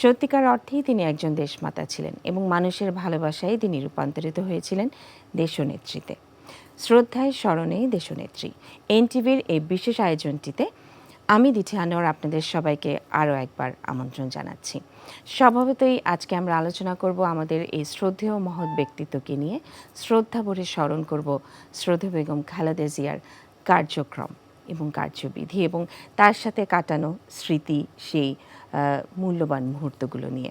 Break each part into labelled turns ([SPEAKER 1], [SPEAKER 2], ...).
[SPEAKER 1] সত্যিকার অর্থেই তিনি একজন দেশমাতা ছিলেন এবং মানুষের ভালোবাসায় তিনি রূপান্তরিত হয়েছিলেন দেশনেত্রীতে। শ্রদ্ধায় স্মরণে দেশনেত্রী এনটিভির এই বিশেষ আয়োজনটিতে আমি দিঠি আনোয়ার আপনাদের সবাইকে আরও একবার আমন্ত্রণ জানাচ্ছি। স্বভাবতই আজকে আমরা আলোচনা করব আমাদের এই শ্রদ্ধেয় মহৎ ব্যক্তিত্বকে নিয়ে। শ্রদ্ধা ভরে স্মরণ করব শ্রদ্ধেয় বেগম খালেদা জিয়ার কার্যক্রম এবং কার্যবিধি এবং তার সাথে কাটানো স্মৃতি, সেই মূল্যবান মুহূর্তগুলো নিয়ে।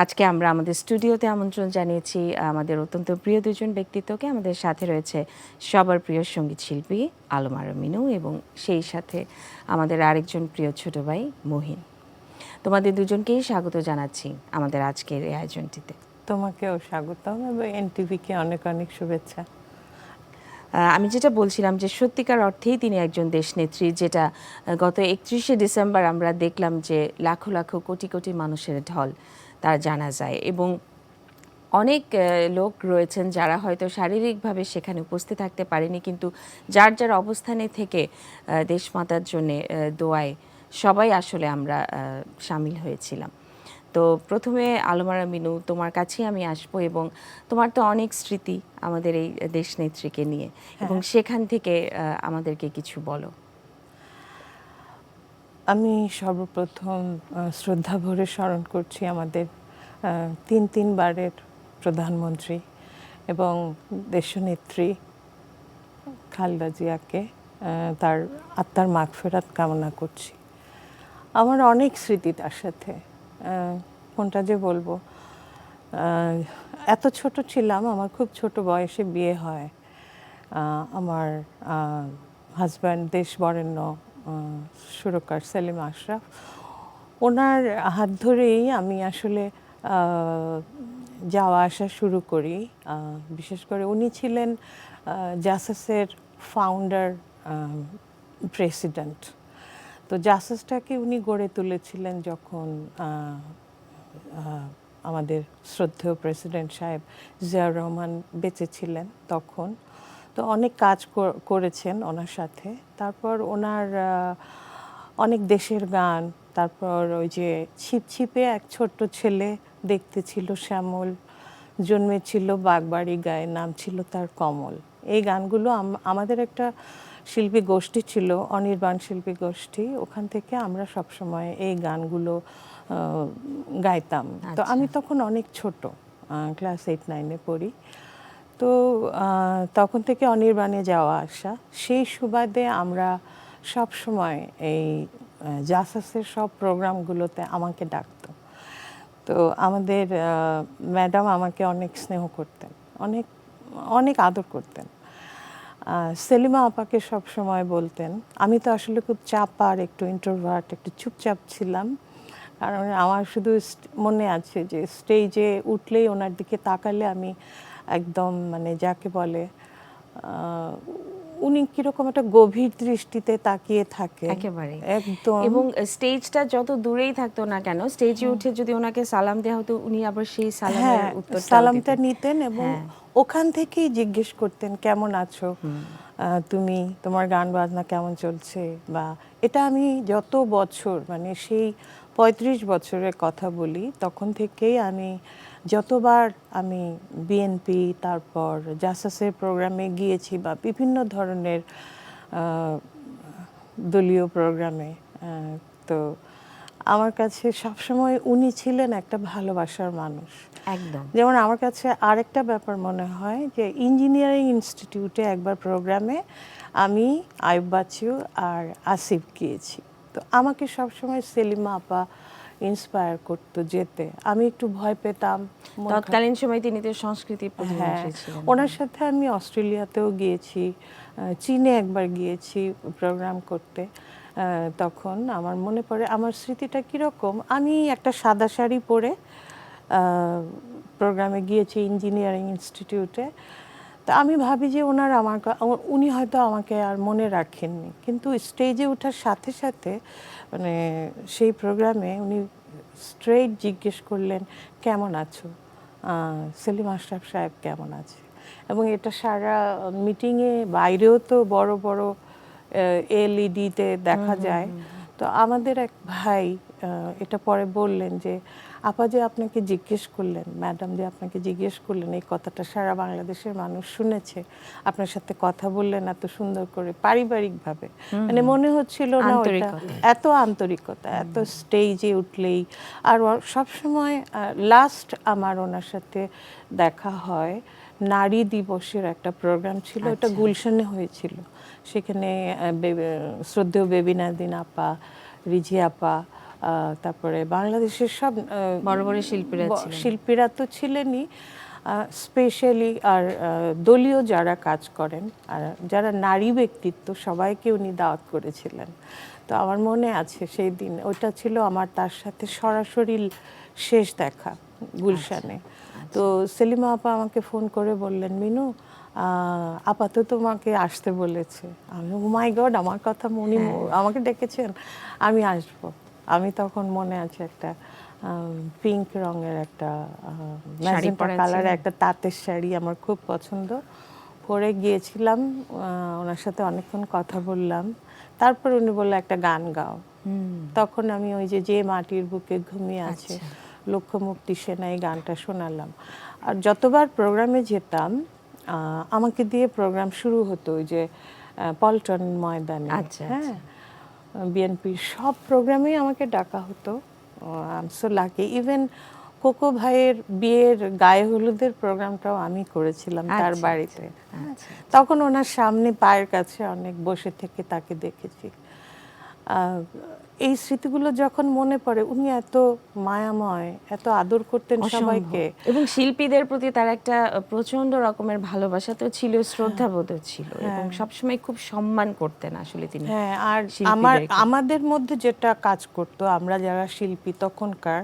[SPEAKER 1] আজকে আমরা আমাদের স্টুডিওতে আমন্ত্রণ জানিয়েছি আমাদের অত্যন্ত প্রিয় দুজন ব্যক্তিত্বকে। আমাদের সাথে রয়েছে সবার প্রিয় সঙ্গীত শিল্পী আলম আরা মিনু এবং সেই সাথে আমাদের আরেকজন প্রিয় ছোট ভাই মহিন। তোমাদের দুজনকেই স্বাগত জানাচ্ছি আমাদের আজকের এই আয়োজনটিতে।
[SPEAKER 2] তোমাকেও স্বাগতম এবং এনটিভিকে অনেক অনেক শুভেচ্ছা।
[SPEAKER 1] আমি যেটা বলছিলাম যে সত্যিকার অর্থেই তিনি একজন দেশনেত্রী, যেটা গত 31শে ডিসেম্বর আমরা দেখলাম যে লাখো লাখো কোটি কোটি মানুষের ঢল তার জানা যায় এবং অনেক লোক রয়েছেন যারা হয়তো শারীরিকভাবে সেখানে উপস্থিত থাকতে পারেনি, কিন্তু যার যার অবস্থানে থেকে দেশমাতার জন্যে দোয়ায় সবাই আসলে আমরা সামিল হয়েছিলাম। তো প্রথমে আলম আরা মিনু, তোমার কাছেই আমি আসবো এবং তোমার তো অনেক স্মৃতি আমাদের এই দেশনেত্রীকে নিয়ে এবং সেখান থেকে আমাদেরকে কিছু বলো।
[SPEAKER 2] আমি সর্বপ্রথম শ্রদ্ধা ভরে স্মরণ করছি আমাদের তিনবারের প্রধানমন্ত্রী এবং দেশনেত্রী খালেদা জিয়াকে, তার আত্মার মাগফিরাত কামনা করছি। আমার অনেক স্মৃতি তার সাথে, কোনটা যে বলবো। এত ছোট ছিলাম, আমার খুব ছোট বয়সে বিয়ে হয়। আমার হাজব্যান্ড দেশ বরেণ্য সুরকার সেলিম আশরাফ, ওনার হাত ধরেই আমি আসলে যাওয়া আসা শুরু করি। বিশেষ করে উনি ছিলেন জাসাসের ফাউন্ডার প্রেসিডেন্ট। তো জাসাসটাকে উনি গড়ে তুলেছিলেন যখন আমাদের শ্রদ্ধেয় প্রেসিডেন্ট সাহেব জিয়াউর রহমান বেঁচে ছিলেন তখন। তো অনেক কাজ করেছেন ওনার সাথে। তারপর ওনার অনেক দেশের গান, তারপর ওই যে ছিপছিপে এক ছোট্ট ছেলে দেখতে ছিল শ্যামল, জন্মেছিল বাগবাড়ি গায়ে, নাম ছিল তার কমল। এই গানগুলো আমাদের একটা শিল্পী গোষ্ঠী ছিল, অনির্বাণ শিল্পী গোষ্ঠী, ওখান থেকে আমরা সবসময় এই গানগুলো গাইতাম। তো আমি তখন অনেক ছোট, ক্লাস 8-9-এ পড়ি। তো তখন থেকে অনির্বাণে যাওয়া আসা, সেই সুবাদে আমরা সব সময় এই জাসাসের সব প্রোগ্রামগুলোতে আমাকে ডাকতো। তো আমাদের ম্যাডাম আমাকে অনেক স্নেহ করতেন, অনেক অনেক আদর করতেন। সেলিমা আপাকে সব সময় বলতেন, আমি তো আসলে খুব চাপা আর একটু ইন্ট্রোভার্ট, একটু চুপচাপ ছিলাম। কারণ আমার শুধু মনে আছে যে স্টেজে উঠলেই ওনার দিকে তাকালে আমি একদম মানে যাকে বলে উনি কিরকম একটা গভীর দৃষ্টিতে তাকিয়ে থাকে
[SPEAKER 1] একেবারে
[SPEAKER 2] একদম।
[SPEAKER 1] এবং স্টেজটা যত দূরেই থাকতো না কেন, স্টেজে উঠে যদি ওনাকে সালাম দেওয়া হতো উনি আবার সেই সালামের উত্তরটা
[SPEAKER 2] সালামটা নিতেন এবং ওখান থেকেই জিজ্ঞেস করতেন কেমন আছো তুমি, তোমার গান বাজনা কেমন চলছে। বা এটা আমি যত বছর, মানে সেই 35 বছরের কথা বলি, তখন থেকেই আমি যতবার আমি বিএনপি তারপর জাসাসের প্রোগ্রামে গিয়েছি বা বিভিন্ন ধরনের দলীয় প্রোগ্রামে, তো আমার কাছে সবসময় উনি ছিলেন একটা ভালোবাসার মানুষ।
[SPEAKER 1] একদম।
[SPEAKER 2] যেমন আমার কাছে আরেকটা ব্যাপার মনে হয় যে ইঞ্জিনিয়ারিং ইনস্টিটিউটে একবার প্রোগ্রামে আমি, আয়ুব বাচ্চু আর আসিফ গিয়েছি। তো আমাকে সবসময় সেলিমা আপা ইন্সপায়ার করতো যেতে। আমি একটু ভয় পেতাম
[SPEAKER 1] তৎকালীন সময় তিনি তো সংস্কৃতি প্রতিমন্ত্রী ছিলেন।
[SPEAKER 2] ওনার সাথে আমি অস্ট্রেলিয়াতেও গিয়েছি, চীনে একবার গিয়েছি প্রোগ্রাম করতে। তখন আমার মনে পড়ে আমার স্মৃতিটা কীরকম, আমি একটা সাদা শাড়ি পরে প্রোগ্রামে গিয়েছি ইঞ্জিনিয়ারিং ইনস্টিটিউটে। তা আমি ভাবি যে উনি হয়তো আমাকে আর মনে রাখেননি, কিন্তু স্টেজে ওঠার সাথে সাথে মানে সেই প্রোগ্রামে উনি স্ট্রেইট জিজ্ঞেস করলেন কেমন আছো, সেলিম আশরাফ সাহেব কেমন আছে। এবং এটা সারা মিটিংয়ে বাইরেও তো বড় বড় এলইডিতে দেখা যায়। তো আমাদের এক ভাই এটা পরে বললেন যে আপা যে আপনাকে জিজ্ঞেস করলেন, ম্যাডাম যে আপনাকে জিজ্ঞেস করলেন, এই কথাটা সারা বাংলাদেশের মানুষ শুনেছে, আপনার সাথে কথা বললেন এত সুন্দর করে পারিবারিকভাবে, মানে মনে হচ্ছিল না ওটা এত আন্তরিকতা, এত স্টেজে উঠলেই। আর সবসময় লাস্ট আমার ওনার সাথে দেখা হয় নারী দিবসের একটা প্রোগ্রাম ছিল, ওটা গুলশানে হয়েছিল। সেখানে শ্রদ্ধেয় বেবি নাদিন আপা, রিজি আপা, তারপরে বাংলাদেশের সব
[SPEAKER 1] বড় বড় শিল্পীরা
[SPEAKER 2] শিল্পীরা তো ছিলেনই, স্পেশালি আর দলীয় যারা কাজ করেন আর যারা নারী ব্যক্তিত্ব সবাইকে উনি দাওয়াত করেছিলেন। তো আমার মনে আছে সেই দিন ওইটা ছিল আমার তার সাথে সরাসরি শেষ দেখা গুলশানে। তো সেলিমা আপা আমাকে ফোন করে বললেন, মিনু আপাতত তোমাকে আসতে বলেছে। আমি ও মাই গড, আমার কথা উনি আমাকে ডেকেছেন, আমি আসবো। আমি তখন মনে আছে একটা পিঙ্ক রঙের একটা ম্যাজেন্টা কালার একটা তাঁতের শাড়ি আমার খুব পছন্দ, পরে গিয়েছিলাম। ওনার সাথে অনেকক্ষণ কথা বললাম। তারপর উনি বললো একটা গান গাও। তখন আমি ওই যে মাটির বুকে ঘুমিয়ে আছে লক্ষ্যমুক্তি সেনা, এই গানটা শোনালাম। আর যতবার প্রোগ্রামে যেতাম আমাকে দিয়ে প্রোগ্রাম শুরু হতো ওই যে পল্টন ময়দানে। হ্যাঁ, বিএনপির সব প্রোগ্রামেই আমাকে ডাকা হতো। I am so lucky. Even cocoa ভাইয়ের বিয়ের গায়ে হলুদের প্রোগ্রামটাও আমি করেছিলাম তার বাড়িতে। তখন ওনার সামনে পায়ের কাছে অনেক বসে থেকে তাকে দেখেছি। এই স্মৃতিগুলো যখন মনে পড়ে, উনি এত মায়াময়, এত আদর করতেন সবাইকে,
[SPEAKER 1] এবং শিল্পীদের প্রতি তার একটা প্রচন্ড রকমের ভালোবাসা তো ছিল, শ্রদ্ধাবোধও ছিল, এবং সবসময় খুব সম্মান করতেন আসলে তিনি।
[SPEAKER 2] হ্যাঁ, আর আমাদের মধ্যে যেটা কাজ করতো, আমরা যারা শিল্পী তখনকার,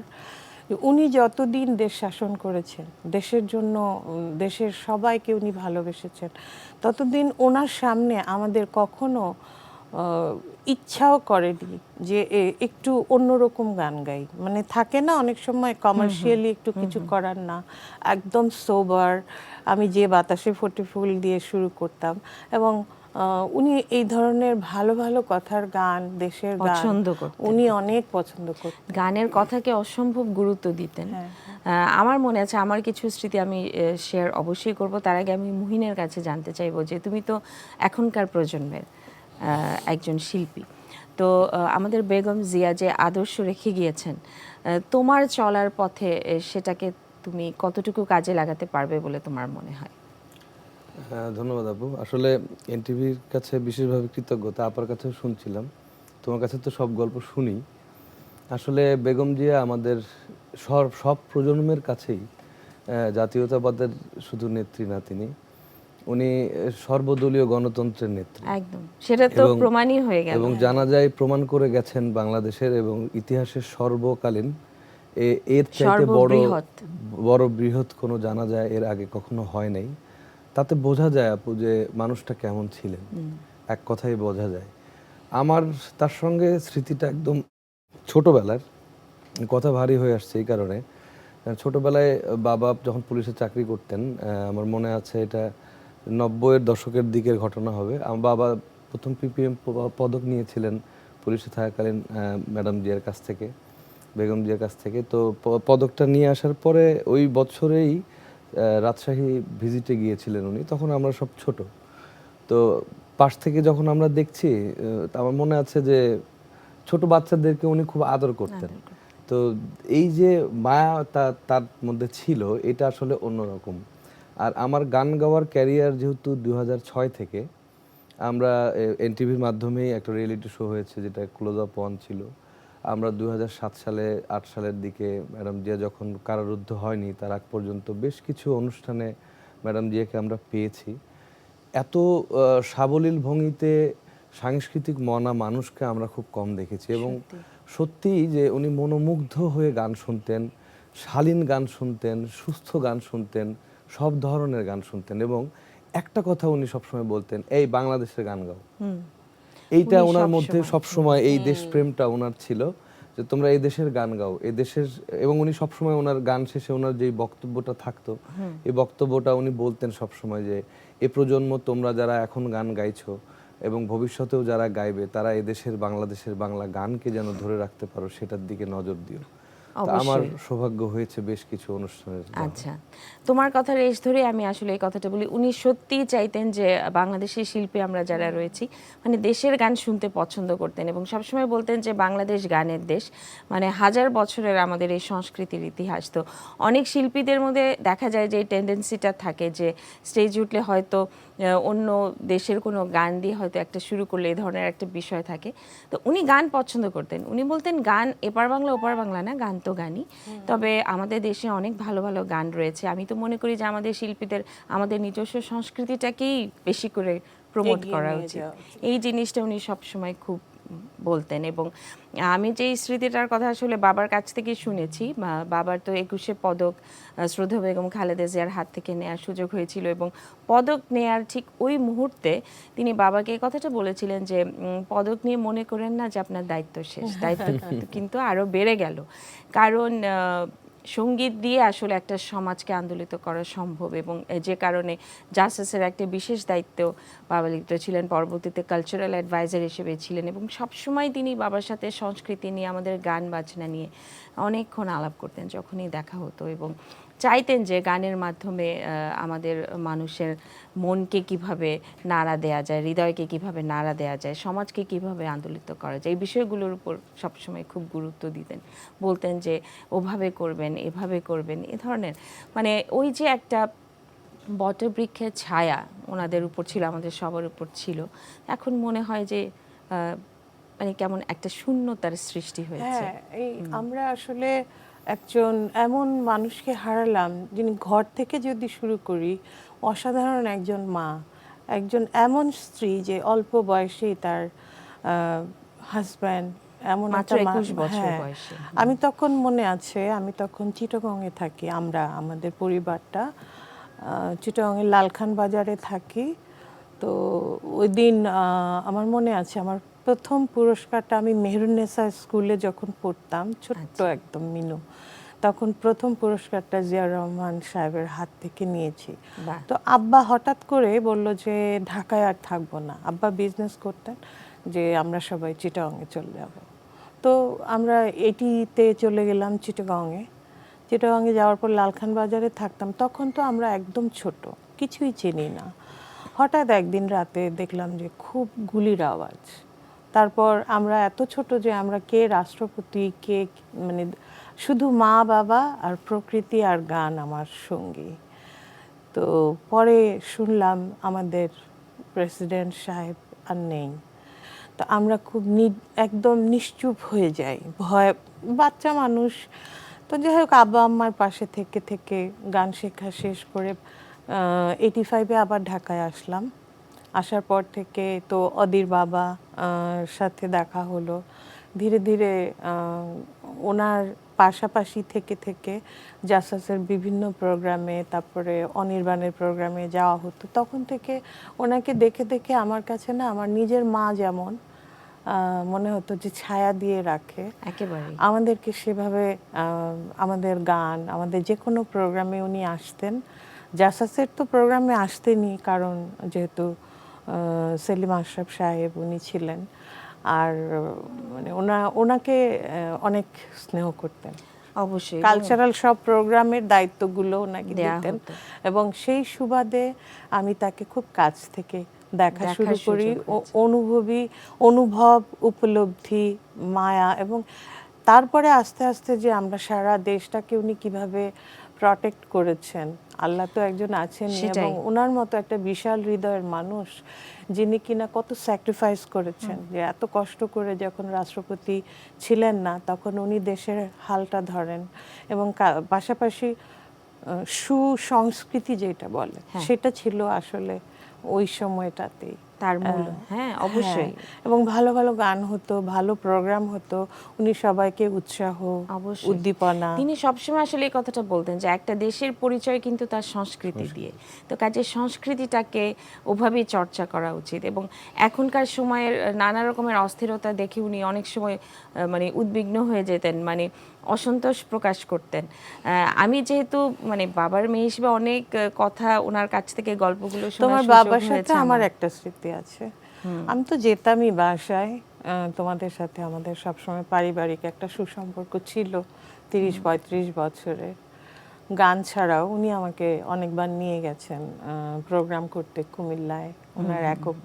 [SPEAKER 2] উনি যতদিন দেশ শাসন করেছেন, দেশের জন্য দেশের সবাইকে উনি ভালোবেসেছেন, ততদিন ওনার সামনে আমাদের কখনো ইচ্ছাও করেনি যে একটু অন্যরকম গান গাই। মানে থাকে না অনেক সময় কমার্শিয়ালি একটু কিছু করার না, একদম সোবার আমি যে বাতাসে ফোটে ফুল দিয়ে শুরু করতাম। এবং উনি এই ধরনের ভালো ভালো কথার গান, দেশের গান
[SPEAKER 1] পছন্দ করতেন,
[SPEAKER 2] উনি অনেক পছন্দ করতেন।
[SPEAKER 1] গানের কথাকে অসম্ভব গুরুত্ব দিতেন। আমার মনে আছে, আমার কিছু স্মৃতি আমি শেয়ার অবশ্যই করব। তার আগে আমি মুহিনের কাছে জানতে চাইবো যে তুমি তো এখনকার প্রজন্মের একজন শিল্পী, তো আমাদের বেগম জিয়া যে আদর্শ রেখে গিয়েছেন, তোমার চলার পথে সেটাকে তুমি কতটুকু কাজে লাগাতে পারবে বলে তোমার মনে হয়?
[SPEAKER 3] হ্যাঁ, ধন্যবাদ আপু। আসলে এনটিভির কাছে বিশেষভাবে কৃতজ্ঞতা। আপার কাছেও শুনছিলাম, তোমার কাছে তো সব গল্প শুনি। আসলে বেগম জিয়া আমাদের সব প্রজন্মের কাছেই জাতীয়তাবাদের শুধু নেত্রী না, উনি সর্বদলীয় গণতন্ত্রের নেত্রী।
[SPEAKER 1] একদম, সেটা তো প্রমাণই হয়ে গেল।
[SPEAKER 3] এবং জানা যায় প্রমাণ করে গেছেন বাংলাদেশের এবং ইতিহাসের সর্বকালীন এর চাইতে বড় বৃহৎ কোনো জানা যায় এর আগে কখনো হয় নাই। তাতে বোঝা যায় আপু যে মানুষটা কেমন ছিলেন, এক কথাই বোঝা যায়। আমার তার সঙ্গে স্মৃতিটা একদম ছোটবেলার, কথা ভারী হয়ে আসছে এই কারণে। ছোটবেলায় বাবা যখন পুলিশে চাকরি করতেন, আমার মনে আছে এটা 90-এর দশকের দিকের ঘটনা হবে। আমার বাবা প্রথম পিপিএম পদক নিয়েছিলেন পুলিশে থাকাকালীন ম্যাডাম জিয়ার কাছ থেকে, বেগম জিয়ার কাছ থেকে। তো পদকটা নিয়ে আসার পরে ওই বছরেই রাজশাহী ভিজিটে গিয়েছিলেন উনি, তখন আমরা সব ছোট। তো পাশ থেকে যখন আমরা দেখছি, আমার মনে আছে যে ছোট বাচ্চাদেরকে উনি খুব আদর করতেন। তো এই যে মায়া তার মধ্যে ছিল, এটা আসলে অন্যরকম। আর আমার গান গাওয়ার ক্যারিয়ার যেহেতু 2006 থেকে, আমরা এনটিভির মাধ্যমেই একটা রিয়েলিটি শো হয়েছে যেটা ক্লোজ আপ ওয়ান ছিল। আমরা 2007 সালে 8 সালের দিকে ম্যাডাম জিয়া যখন কারারুদ্ধ হয়নি তার আগ পর্যন্ত বেশ কিছু অনুষ্ঠানে ম্যাডাম জিয়াকে আমরা পেয়েছি। এত সাবলীল ভঙ্গিতে সাংস্কৃতিক মনা মানুষকে আমরা খুব কম দেখেছি। এবং সত্যিই যে উনি মনোমুগ্ধ হয়ে গান শুনতেন, শালীন গান শুনতেন, সুস্থ গান শুনতেন, সব ধরনের গান শুনতেন। এবং একটা কথা উনি সবসময় বলতেন, এই বাংলাদেশের গান গাও। এইটা ওনার মধ্যে সবসময় এই দেশপ্রেমটা ওনার ছিল যে তোমরা এই দেশের গান গাও, এই দেশের। এবং উনি সবসময় ওনার গান শেষে ওনার যে বক্তব্যটা থাকতো, এই বক্তব্যটা উনি বলতেন সবসময় যে এ প্রজন্ম তোমরা যারা এখন গান গাইছো, এবং ভবিষ্যতেও যারা গাইবে তারা এদেশের বাংলাদেশের বাংলা গানকে যেন ধরে রাখতে পারো সেটার দিকে নজর দিও। তা আমার সৌভাগ্য হয়েছে বেশ কিছু অনুষ্ঠানের যাওয়া।
[SPEAKER 1] আচ্ছা, তোমার কথা রেশ ধরে আমি আসলে এই কথাটা বলি, উনি সত্যিই চাইতেন যে বাংলাদেশি শিল্পী আমরা যারা রয়েছি মানে দেশের গান শুনতে পছন্দ করতেন এবং সবসময় বলতেন যে বাংলাদেশ গানের দেশ, মানে হাজার বছরের আমাদের এই সংস্কৃতির ইতিহাস। তো অনেক শিল্পীদের মধ্যে দেখা যায় যে এই টেন্ডেন্সিটা থাকে যে স্টেজ উঠলে হয়তো অন্য দেশের কোনো গান দিয়ে হয়তো একটা শুরু করলে এই ধরনের একটা বিষয় থাকে। তো উনি গান পছন্দ করতেন, উনি বলতেন গান এপার বাংলা ওপার বাংলা না, গান তো গানই, তবে আমাদের দেশে অনেক ভালো ভালো গান রয়েছে। আমি তো মনে করি যে আমাদের শিল্পীদের আমাদের নিজস্ব সংস্কৃতিটাকেই বেশি করে প্রমোট
[SPEAKER 2] এগিয়ে
[SPEAKER 1] করা
[SPEAKER 2] নিয়ে
[SPEAKER 1] উচিত,
[SPEAKER 2] যাওয়া উচিত।
[SPEAKER 1] এই জিনিসটা উনি সবসময় খুব বলতেন। এবং আমি যে স্মৃতিটার কথা আসলে বাবার কাছ থেকে শুনেছি, বাবার তো 21শে পদক শ্রদ্ধেয় বেগম খালেদা জিয়ার হাত থেকে নেওয়ার সুযোগ হয়েছিল এবং পদক নেয়ার ঠিক ওই মুহূর্তে তিনি বাবাকে এই কথাটা বলেছিলেন যে পদক নিয়ে মনে করেন না যে আপনার দায়িত্ব শেষ, দায়িত্ব কিন্তু আরও বেড়ে গেল, কারণ সঙ্গীত দিয়ে আসলে একটা সমাজকে আন্দোলিত করা সম্ভব এবং যে কারণে জাস্টিসের একটা বিশেষ দায়িত্ব বাবা লিপ্ত ছিলেন, পরবর্তীতে কালচারাল অ্যাডভাইজার হিসেবে ছিলেন এবং সবসময় তিনি বাবার সাথে সংস্কৃতি নিয়ে আমাদের গান বাজনা নিয়ে অনেকক্ষণ আলাপ করতেন যখনই দেখা হতো এবং চাইতেন যে গানের মাধ্যমে আমাদের মানুষের মনকে কিভাবে নাড়া দেয়া যায়, হৃদয়কে কিভাবে নাড়া দেয়া যায়, সমাজকে কিভাবে আন্দোলিত করা যায়, এই বিষয়গুলোর উপর সবসময় খুব গুরুত্ব দিতেন। বলতেন যে ওভাবে করবেন, এভাবে করবেন, এ ধরনের মানে ওই যে একটা বটবৃক্ষের ছায়া ওনাদের উপর ছিল, আমাদের সবার উপর ছিল। এখন মনে হয় যে মানে কেমন একটা শূন্যতার সৃষ্টি হয়েছে।
[SPEAKER 2] হ্যাঁ, এই আমরা আসলে একজন এমন মানুষকে হারালাম যিনি ঘর থেকে যদি শুরু করি অসাধারণ একজন মা, একজন এমন স্ত্রী যে অল্প বয়সেই তার হাজব্যান্ড এমন
[SPEAKER 1] মাত্র
[SPEAKER 2] একটা
[SPEAKER 1] 21 বছর
[SPEAKER 2] হ্যাঁ,
[SPEAKER 1] বয়সে।
[SPEAKER 2] আমি তখন মনে আছে আমি তখন চিটাগংয়ে থাকি, আমাদের পরিবারটা চিটাগংয়ের লালখান বাজারে থাকি। তো ওই দিন আমার মনে আছে আমার প্রথম পুরস্কারটা আমি মেহেরুন্নেসা স্কুলে যখন পড়তাম, ছোট্ট একদম মিনু, তখন প্রথম পুরস্কারটা জিয়াউর রহমান সাহেবের হাত থেকে নিয়েছি।
[SPEAKER 1] বাহ।
[SPEAKER 2] তো আব্বা হঠাৎ করে বলল যে ঢাকায় আর থাকবো না, আব্বা বিজনেস করতেন, যে আমরা সবাই চিটাগংয়ে চলে যাব। তো আমরা এটিতে চলে গেলাম চিটাগংয়ে। চিটাগংয়ে যাওয়ার পর লালখান বাজারে থাকতাম, তখন তো আমরা একদম ছোট, কিছুই চিনি না। হঠাৎ একদিন রাতে দেখলাম যে খুব গুলির আওয়াজ। তারপর আমরা এত ছোট যে আমরা কে রাষ্ট্রপতি, কে মানে শুধু মা বাবা আর প্রকৃতি আর গান আমার সঙ্গী। তো পরে শুনলাম আমাদের প্রেসিডেন্ট সাহেব আর নেই। তো আমরা খুব একদম নিশ্চুপ হয়ে যাই, ভয়, বাচ্চা মানুষ। তো যাই হোক আব্বা আম্মার পাশে থেকে থেকে গান শেখা শেষ করে 85-এ আবার ঢাকায় আসলাম। আসার পর থেকে তো অদির বাবা সাথে দেখা হলো। ধীরে ধীরে ওনার পাশাপাশি থেকে থেকে জাসাসের বিভিন্ন প্রোগ্রামে, তারপরে অনির্বাণের প্রোগ্রামে যাওয়া হতো। তখন থেকে ওনাকে দেখে দেখে আমার কাছে না আমার নিজের মা যেমন মনে হতো যে ছায়া দিয়ে রাখে
[SPEAKER 1] একেবারে
[SPEAKER 2] আমাদেরকে, সেভাবে আমাদের গান, আমাদের যে কোনো প্রোগ্রামে উনি আসতেন। জাসাসের তো প্রোগ্রামে আসতেনই, কারণ যেহেতু সেলিম আশরাফ সাহেব উনি ছিলেন, আর মানে ওনাকে অনেক স্নেহ করতেন।
[SPEAKER 1] অবশ্যই
[SPEAKER 2] কালচারাল সব প্রোগ্রামের দায়িত্বগুলো ওনাকে
[SPEAKER 1] দেয়া
[SPEAKER 2] দিতেন
[SPEAKER 1] হতো।
[SPEAKER 2] এবং সেই সুবাদে আমি তাকে খুব কাছ থেকে দেখা শুরু
[SPEAKER 1] দেখার
[SPEAKER 2] করি।
[SPEAKER 1] সুযোগ হয়েছে।
[SPEAKER 2] অনুভব, উপলব্ধি, মায়া, এবং তারপরে আস্তে আস্তে যে আমরা সারা দেশটাকে উনি কিভাবে প্রটেক্ট করেছেন। আল্লাহ তো একজন আছেন এবং ওনার মতো একটা বিশাল হৃদয়ের মানুষ যিনি কিনা কত স্যাক্রিফাইস করেছেন, যে এত কষ্ট করে যখন রাষ্ট্রপতি ছিলেন না তখন উনি দেশের হালটা ধরেন এবং পাশাপাশি সুসংস্কৃতি যেটা বলে সেটা ছিল আসলে ওই সময়টাতেই
[SPEAKER 1] তার মূল। হ্যাঁ অবশ্যই।
[SPEAKER 2] এবং ভালো ভালো গান হতো, ভালো প্রোগ্রাম হতো, উনি সবাইকে উৎসাহ, উদ্দীপনা।
[SPEAKER 1] তিনি সবসময় আসলে এই কথাটা বলতেন যে একটা দেশের পরিচয় কিন্তু তার সংস্কৃতি দিয়ে, তো কাজে সংস্কৃতিটাকে ওভাবেই চর্চা করা উচিত। এবং এখনকার সময়ের নানা রকমের অস্থিরতা দেখে উনি অনেক সময় মানে উদ্বিগ্ন হয়ে যেতেন, মানে অসন্তোষ প্রকাশ করতেন। আমি যেহেতু মানে বাবার মেয়ে হিসেবে অনেক কথা ওনার কাছ থেকে গল্পগুলো শোনার
[SPEAKER 2] তোমার
[SPEAKER 1] সুযোগ
[SPEAKER 2] বাবার
[SPEAKER 1] হয়েছে
[SPEAKER 2] সাথে আমার একটা স্মৃতি আছে। আমি তো যেতামই বাসায়, তোমাদের সাথে আমাদের সবসময় পারিবারিক একটা সুসম্পর্ক ছিল 30-35 বছরের। গান ছাড়াও উনি আমাকে অনেকবার নিয়ে গেছেন প্রোগ্রাম করতে কুমিল্লায়, ওনার একক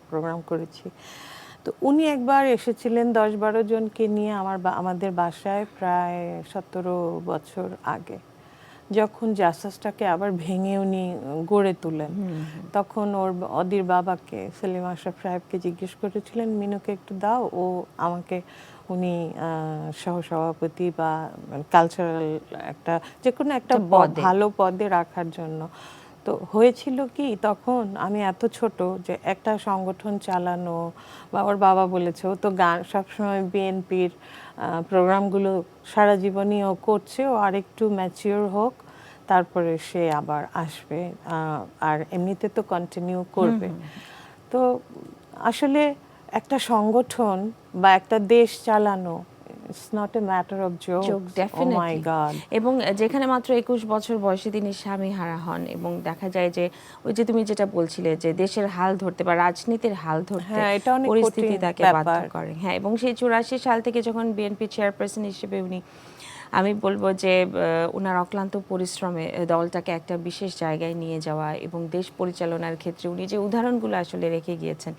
[SPEAKER 2] প্রোগ্রাম করেছি। তো উনি একবার এসেছিলেন 10-12 জনকে নিয়ে আমাদের বাসায় প্রায় 17 বছর আগে, যখন জাসাসটাকে আবার ভেঙে উনি গড়ে তুলেন। তখন অদির বাবাকে সেলিম আশরাফ সাহেবকে জিজ্ঞেস করেছিলেন মিনুকে একটু দাও, ও আমাকে উনি সহসভাপতি বা কালচারাল একটা যে কোনো একটা ভালো পদে রাখার জন্য। তো হয়েছিল কি, তখন আমি এত ছোট যে একটা সংগঠন চালানো, বা ওর বাবা বলেছে ও তো গান সবসময় বিএনপির প্রোগ্রামগুলো সারা জীবনই ও করছে, ও আরেকটু ম্যাচিওর হোক তারপরে সে আবার আসবে, আর এমনিতে তো কন্টিনিউ করবে। তো আসলে একটা সংগঠন বা একটা দেশ চালানো it's not a matter of joke, oh my God.
[SPEAKER 1] এবং যেখানে মাত্র 21 বছর বয়সে তিনি স্বামী হারা হন, এবং দেখা যায় যে ওই যে তুমি যেটা বলছিলে যে দেশের হাল ধরতে বা রাজনীতির হাল ধরতে পরিস্থিতি তাকে বাধ্য করে। হ্যাঁ, এবং সেই 84 সাল থেকে যখন বিএনপি চেয়ারপারসন হিসেবে উনি, আমি বলবো যে ওনার অক্লান্ত পরিশ্রমে দলটাকে একটা বিশেষ জায়গায় নিয়ে যাওয়া এবং দেশ পরিচালনার ক্ষেত্রে উনি যে উদাহরণগুলো আসলে রেখে গিয়েছেন,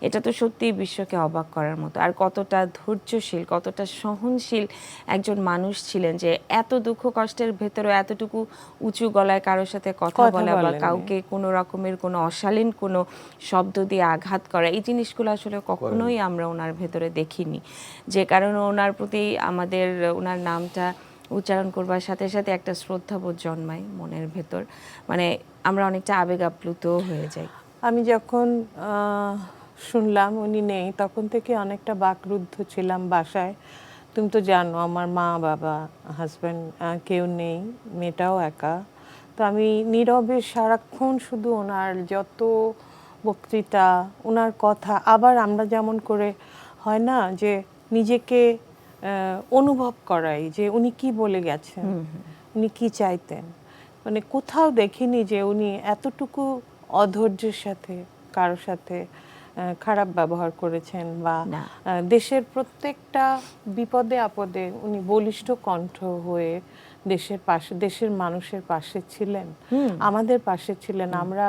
[SPEAKER 1] এটা তো সত্যিই বিশ্বকে অবাক করার মতো। আর কতটা ধৈর্যশীল, কতটা সহনশীল একজন মানুষ ছিলেন, যে এত দুঃখ কষ্টের ভেতরে এতটুকু উঁচু গলায় কারোর সাথে কথা বলা বা কাউকে কোনো রকমের কোনো অশালীন কোনো শব্দ দিয়ে আঘাত করা, এই জিনিসগুলো আসলে কখনোই আমরা ওনার ভেতরে দেখিনি। যে কারণে ওনার প্রতি আমাদের ওনার নামটা উচ্চারণ করবার সাথে সাথে একটা শ্রদ্ধাবোধ জন্মায় মনের ভেতর, মানে আমরা অনেকটা আবেগ আপ্লুত হয়ে যাই।
[SPEAKER 2] আমি যখন শুনলাম উনি নেই, তখন থেকে অনেকটা বাকরুদ্ধ ছিলাম বাসায়। তুমি তো জানো আমার মা বাবা হাজব্যান্ড কেউ নেই, মেয়েটাও একা। তো আমি নীরবে সারাক্ষণ শুধু ওনার যত বক্তৃতা, ওনার কথা, আবার আমরা যেমন করে হয় না যে নিজেকে অনুভব করাই যে উনি কি বলে গেছেন, উনি কি চাইতেন, মানে কোথাও দেখিনি যে উনি এতটুকু অধৈর্যের সাথে কারোর সাথে খারাপ ব্যবহার করেছেন, বা দেশের প্রত্যেকটা বিপদে আপদে উনি বলিষ্ঠ কণ্ঠ হয়ে দেশের পাশে, দেশের মানুষের পাশে ছিলেন, আমাদের পাশে ছিলেন। আমরা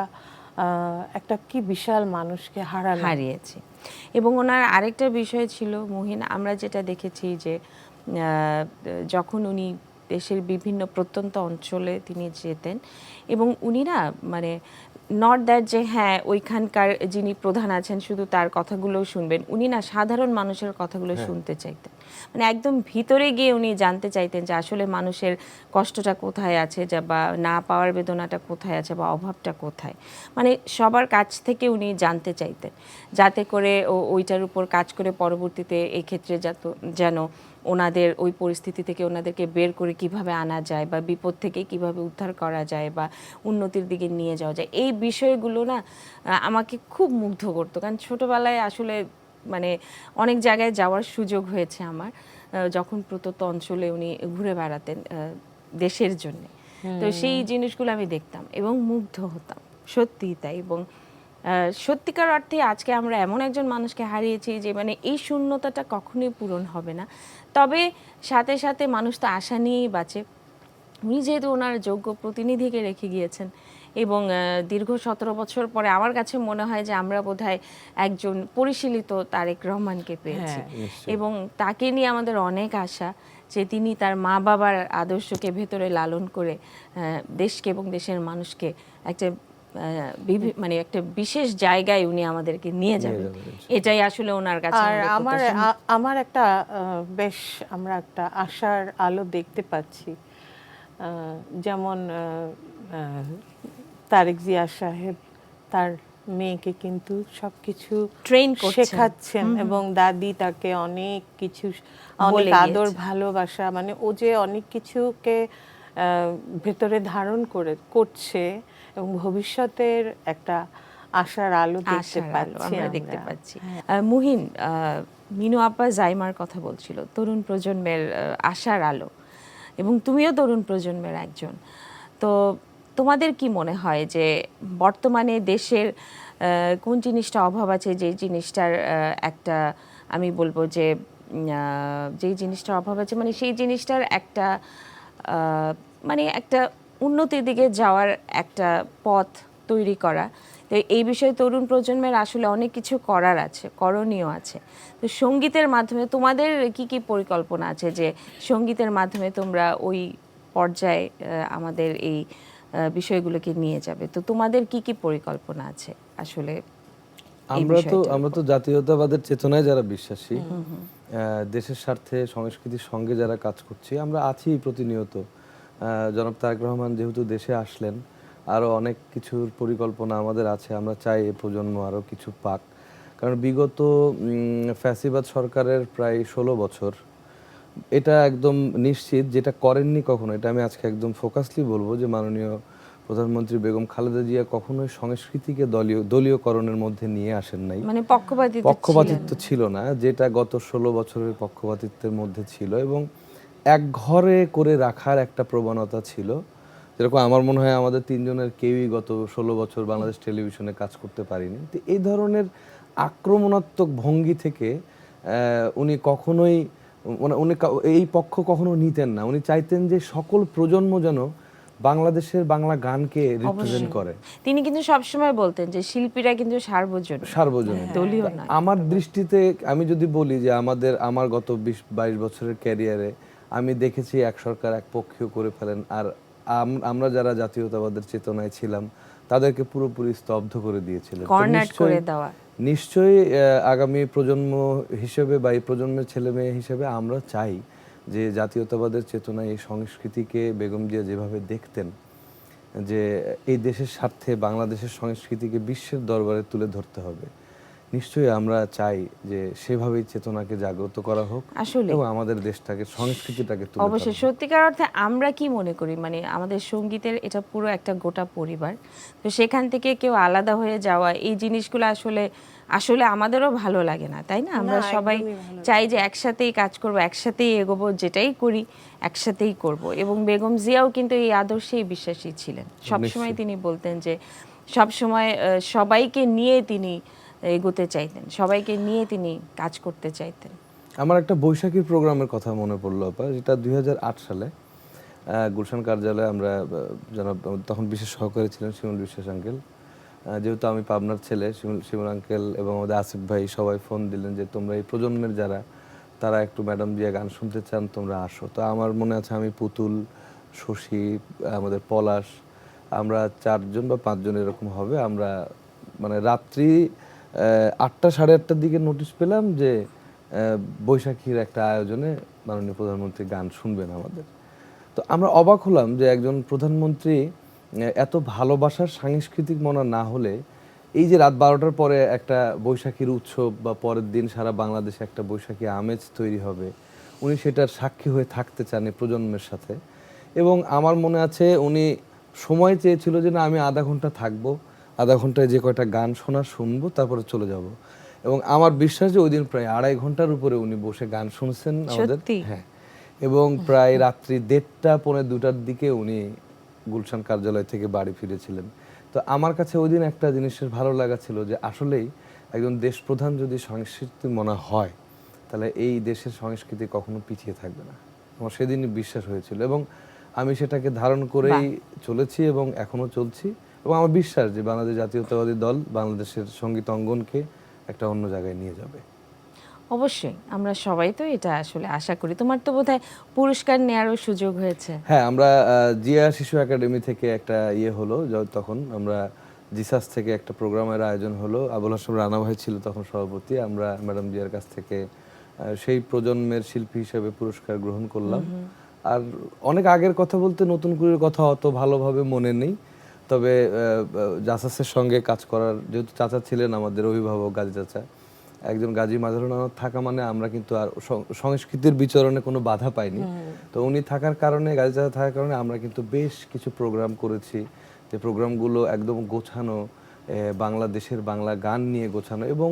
[SPEAKER 2] একটা কি বিশাল মানুষকে
[SPEAKER 1] হারিয়েছি। এবং ওনার আরেকটা বিষয় ছিল মুহিন, আমরা যেটা দেখেছি যে যখন উনি দেশের বিভিন্ন প্রত্যন্ত অঞ্চলে তিনি যেতেন, এবং উনি না মানে নট দ্যাট যে হ্যাঁ ওইখানকার যিনি প্রধান আছেন শুধু তার কথাগুলো শুনবেন, উনি না সাধারণ মানুষের কথাগুলো শুনতে চাইতেন। মানে একদম ভিতরে গিয়ে উনি জানতে চাইতেন যে আসলে মানুষের কষ্টটা কোথায় আছে, যা বা না পাওয়ার বেদনাটা কোথায় আছে, বা অভাবটা কোথায়, মানে সবার কাছ থেকে উনি জানতে চাইতেন, যাতে করে ওইটার উপর কাজ করে পরবর্তীতে এই ক্ষেত্রে যেন ওনাদের ওই পরিস্থিতি থেকে ওনাদেরকে বের করে কিভাবে আনা যায়, বা বিপদ থেকে কিভাবে উদ্ধার করা যায়, বা উন্নতির দিকে নিয়ে যাওয়া যায়, এই বিষয়গুলো না আমাকে খুব মুগ্ধ করতো। কারণ ছোটোবেলায় আসলে মানে অনেক জায়গায় যাওয়ার সুযোগ হয়েছে আমার, যখন প্রত্যন্ত অঞ্চলে উনি ঘুরে বেড়াতেন দেশের জন্য। তো সেই জিনিসগুলো আমি দেখতাম এবং মুগ্ধ হতাম, সত্যিই তাই। এবং সত্যিকার অর্থে আজকে আমরা এমন একজন মানুষকে হারিয়েছি যে মানে এই শূন্যতাটা কখনোই পূরণ হবে না। তবে সাথে সাথে মানুষ তো আশা নিয়েই বাঁচে। উনি যেহেতু ওনার যোগ্য প্রতিনিধিকে রেখে গিয়েছেন, এবং দীর্ঘ 17 বছর পরে আমার কাছে মনে হয় যে আমরা বোধহয় একজন পরিশীলিত তারেক রহমানকে পেয়েছি, এবং তাকে নিয়ে আমাদের অনেক আশা যে তিনি তার মা বাবার আদর্শকে ভেতরে লালন করে দেশকে এবং দেশের মানুষকে একটা মানে একটা বিশেষ জায়গায় উনি আমাদেরকে নিয়ে যাবেন, এটাই আসলে ওনার কাছে।
[SPEAKER 2] আর আমার একটা বেশ আমরা একটা আশার আলো দেখতে পাচ্ছি, যেমন তারেক জিয়া সাহেব তার মেয়েকে কিন্তু সবকিছু
[SPEAKER 1] ট্রেন
[SPEAKER 2] শেখাচ্ছেন, এবং দাদি তাকে অনেক কিছু, অনেক আদর ভালোবাসা, মানে ও যে অনেক কিছুকে ভেতরে ধারণ করছে, এবং ভবিষ্যতের একটা আশার আলো দেখতে পাচ্ছি।
[SPEAKER 1] মুহিন, মিনু আপা জাইমার কথা বলছিল, তরুণ প্রজন্মের আশার আলো, এবং তুমিও তরুণ প্রজন্মের একজন। তো তোমাদের কি মনে হয় যে বর্তমানে দেশের কোন জিনিসটা অভাব আছে, যে জিনিসটার একটা আমি বলবো যে যেই জিনিসটার অভাব আছে মানে সেই জিনিসটার একটা মানে একটা উন্নতির দিকে যাওয়ার একটা পথ তৈরি করা। তো এই বিষয়ে তরুণ প্রজন্মের আসলে অনেক কিছু করার আছে, করণীয় আছে। তো সঙ্গীতের মাধ্যমে তোমাদের কি কি পরিকল্পনা আছে যে সঙ্গীতের মাধ্যমে তোমরা ওই পর্যায়ে আমাদের এই বিষয়গুলোকে নিয়ে যাবে? তো তোমাদের কি কি পরিকল্পনা আছে আসলে এই বিষয়টার
[SPEAKER 3] আমরা তো
[SPEAKER 1] উপর?
[SPEAKER 3] জাতীয়তাবাদের চেতনায় যারা বিশ্বাসী, দেশের স্বার্থে সংস্কৃতির সঙ্গে যারা কাজ করছি, আমরা আছি প্রতিনিয়ত। জনাব তারেক রহমান যেহেতু দেশে আসলেন, আরো অনেক কিছুর পরিকল্পনা আমাদের আছে। আমরা চাই এ প্রজন্ম আরো কিছু পাক, কারণ বিগত ফ্যাসিবাদ সরকারের প্রায় 16 বছর, এটা একদম নিশ্চিত যেটা করেননি কখনো, এটা আমি আজকে একদম ফোকাসলি বলবো যে মাননীয় প্রধানমন্ত্রী বেগম খালেদা জিয়া কখনোই সংস্কৃতিকে দলীয়করণের মধ্যে নিয়ে আসেন নাই।
[SPEAKER 1] মানে
[SPEAKER 3] পক্ষপাতিত্ব ছিল না, যেটা গত 16 বছরের পক্ষপাতিত্বের মধ্যে ছিল, এবং এক ঘরে করে রাখার একটা প্রবণতা ছিল। যেরকম আমার মনে হয় আমাদের তিনজনের কেউই গত 16 বছর বাংলাদেশ টেলিভিশনে কাজ করতে পারিনি। তো এই ধরনের আক্রমণাত্মক ভঙ্গি থেকে উনি কখনোই এই পক্ষ কখনো নিতেন না। উনি চাইতেন যে সকল প্রজন্ম যেন বাংলাদেশের বাংলা গানকে রিপ্রেজেন্ট করে।
[SPEAKER 1] তিনি কিন্তু সবসময় বলতেন যে শিল্পীরা কিন্তু সার্বজনীন, দলীয় নয়।
[SPEAKER 3] আমার দৃষ্টিতে আমি যদি বলি যে আমার গত 20-22 বছরের ক্যারিয়ারে আমি দেখেছি এক সরকার এক পক্ষীয় করে ফেলেন, আর আমরা যারা জাতীয়তাবাদের চেতনায় ছিলাম তাদেরকে পুরোপুরি স্তব্ধ করে দিয়েছিলেন। তো
[SPEAKER 1] কর্নার করে দেওয়া।
[SPEAKER 3] নিশ্চয়ই আগামী প্রজন্ম হিসেবে বা এই প্রজন্মের ছেলে মেয়ে হিসেবে আমরা চাই যে জাতীয়তাবাদের চেতনায় এই সংস্কৃতিকে বেগম জিয়া যেভাবে দেখতেন, যে এই দেশের স্বার্থে বাংলাদেশের সংস্কৃতিকে বিশ্বের দরবারে তুলে ধরতে হবে, নিশ্চয়ই আমরা চাই যে সেভাবেই চেতনাকে জাগ্রত করা হোক
[SPEAKER 1] আসলে
[SPEAKER 3] এবং আমাদের দেশটাকে সংস্কৃতিটাকে তুলে ধরা
[SPEAKER 1] অবশ্যই
[SPEAKER 3] হোক।
[SPEAKER 1] সত্যিকার অর্থে আমরা কি মনে করি মানে আমাদের সঙ্গীতের এটা পুরো একটা গোটা পরিবার। তো সেখান থেকে কেউ আলাদা হয়ে যাওয়া এই জিনিসগুলো আসলে আসলে আমাদেরও ভালো লাগে না, তাই না? আমরা সবাই চাই যে একসাথেই কাজ করব, একসাথেই এগোবো, যেটাই করি একসাথেই করব। এবং বেগম জিয়াও কিন্তু এই আদর্শেই বিশ্বাসী ছিলেন। সবসময় তিনি বলতেন যে সবসময় সবাইকে নিয়ে তিনি এগোতে চাইতেন, সবাইকে নিয়ে তিনি কাজ করতে চাইতেন।
[SPEAKER 3] আমার একটা বৈশাখী প্রোগ্রামের কথা মনে পড়লো আপা, যেটা 2008 সালে গুলশান কার্যালয়ে আমরা জনাব তখন বিশেষ সহকারী ছিলেন শিমুল বিশ্বাস আঙ্কেল, যেহেতু আমি পাবনার ছেলে, শিমুল আঙ্কেল এবং আমাদের আসিফ ভাই সবাই ফোন দিলেন যে তোমরা এই প্রজন্মের যারা তারা একটু ম্যাডাম জিয়া গান শুনতে চান, তোমরা আসো। তো আমার মনে আছে আমি, পুতুল, শশী, আমাদের পলাশ, আমরা 4জন বা 5জন এরকম হবে, আমরা মানে রাত্রি 8টা সাড়ে 8টার দিকে নোটিশ পেলাম যে বৈশাখীর একটা আয়োজনে মাননীয় প্রধানমন্ত্রী গান শুনবেন আমাদের। তো আমরা অবাক হলাম যে একজন প্রধানমন্ত্রী এত ভালোবাসার সাংস্কৃতিক মনা না হলে এই যে রাত 12টার পরে একটা বৈশাখীর উৎসব বা পরের দিন সারা বাংলাদেশে একটা বৈশাখী আমেজ তৈরি হবে, উনি সেটার সাক্ষী হয়ে থাকতে চান এই প্রজন্মের সাথে। এবং আমার মনে আছে উনি সময় চেয়েছিল যে না, আমি আধা ঘন্টা থাকবো, আধা ঘন্টায় যে কয়টা গান শুনবো তারপরে চলে যাব। এবং আমার বিশ্বাস যে ওই দিন প্রায় 2.5 ঘন্টার উপরে উনি বসে গান শুনছেন আমাদের। হ্যাঁ, এবং প্রায় রাত্রি 1:30 পৌনে 2টার দিকে উনি গুলশান কার্যালয় থেকে বাড়ি ফিরেছিলেন। তো আমার কাছে ওই দিন একটা জিনিসের ভালো লাগা ছিল যে আসলেই একজন দেশ প্রধান যদি সংস্কৃতি মনে হয় তাহলে এই দেশের সংস্কৃতি কখনো পিছিয়ে থাকবে না। আমার সেদিনই বিশ্বাস হয়েছিল এবং আমি সেটাকে ধারণ করেই চলেছি এবং এখনো চলছি। এবং আমার বিশ্বাস যে বাংলাদেশ জাতীয়তাবাদী দল বাংলাদেশের সঙ্গীত অঙ্গনকে একটা অন্য জায়গায় নিয়ে যাবে।
[SPEAKER 1] অবশ্যই আমরা সবাই তো এটা আসলে আশা করি। তোমার তো বোধহয় পুরস্কার নেওয়ারও সুযোগ হয়েছে।
[SPEAKER 3] হ্যাঁ, আমরা জিয়া শিশু একাডেমি থেকে একটা হলো, তখন আমরা জিসাস থেকে একটা প্রোগ্রামের আয়োজন হলো, আবুল হাসেম রানা ভাই ছিল তখন সভাপতি। আমরা ম্যাডাম জিয়ার কাছ থেকে সেই প্রজন্মের শিল্পী হিসেবে পুরস্কার গ্রহণ করলাম। আর অনেক আগের কথা বলতে নতুন করে কথা অত ভালোভাবে মনে নেই, তবে জাসাসের সঙ্গে কাজ করার, যেহেতু চাচা ছিলেন আমাদের অভিভাবক, গাজী চাচা, একজন গাজী মাজহারুল আহমদ থাকা মানে আমরা কিন্তু আর সংস্কৃতির বিচরণে কোনো বাধা পাইনি। তো উনি থাকার কারণে, গাজী চাচা থাকার কারণে আমরা কিন্তু বেশ কিছু প্রোগ্রাম করেছি, যে প্রোগ্রামগুলো একদম গোছানো বাংলাদেশের বাংলা গান নিয়ে গোছানো, এবং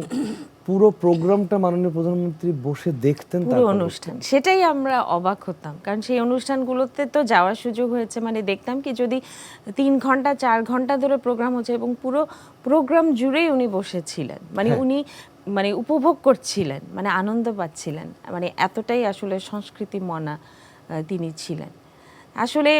[SPEAKER 3] পুরো প্রোগ্রামটা মাননীয় প্রধানমন্ত্রী বসে দেখতেন
[SPEAKER 1] পুরো
[SPEAKER 3] তারপর
[SPEAKER 1] অনুষ্ঠান, সেটাই আমরা অবাক হতাম, কারণ সেই অনুষ্ঠানগুলোতে তো যাওয়ার সুযোগ হয়েছে, মানে দেখতাম কি যদি 3 ঘন্টা 4 ঘন্টা ধরে প্রোগ্রাম হচ্ছে এবং পুরো প্রোগ্রাম জুড়েই উনি বসেছিলেন, মানে উনি মানে উপভোগ করছিলেন, মানে আনন্দ পাচ্ছিলেন, মানে এতটাই আসলে সংস্কৃতি মনা তিনি ছিলেন। আসলে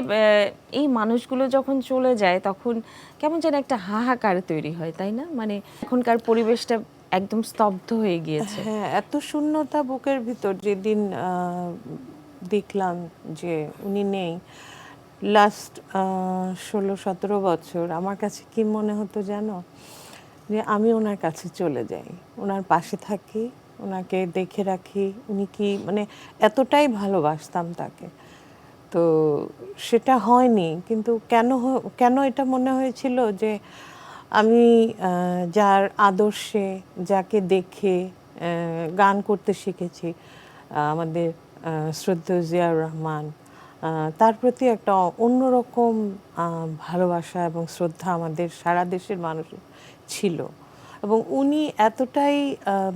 [SPEAKER 1] এই মানুষগুলো যখন চলে যায় তখন কেমন যেন একটা হাহাকার তৈরি হয়, তাই না? মানে এখনকার পরিবেশটা একদম স্তব্ধ হয়ে গিয়েছে।
[SPEAKER 2] হ্যাঁ, এত শূন্যতা বুকের ভিতর যেদিন দেখলাম যে উনি নেই, লাস্ট 16-17 বছর আমার কাছে কি মনে হতো জানো, যে আমি ওনার কাছে চলে যাই, ওনার পাশে থাকি, ওনাকে দেখে রাখি, উনি কি মানে এতটাই ভালোবাসতাম তাকে। তো সেটা হয়নি, কিন্তু কেন এটা মনে হয়েছিল যে আমি যার আদর্শে, যাকে দেখে গান করতে শিখেছি, আমাদের শ্রদ্ধেয় জিয়াউর রহমান, তার প্রতি একটা অন্যরকম ভালোবাসা এবং শ্রদ্ধা আমাদের সারা দেশের মানুষের ছিল, এবং উনি এতটাই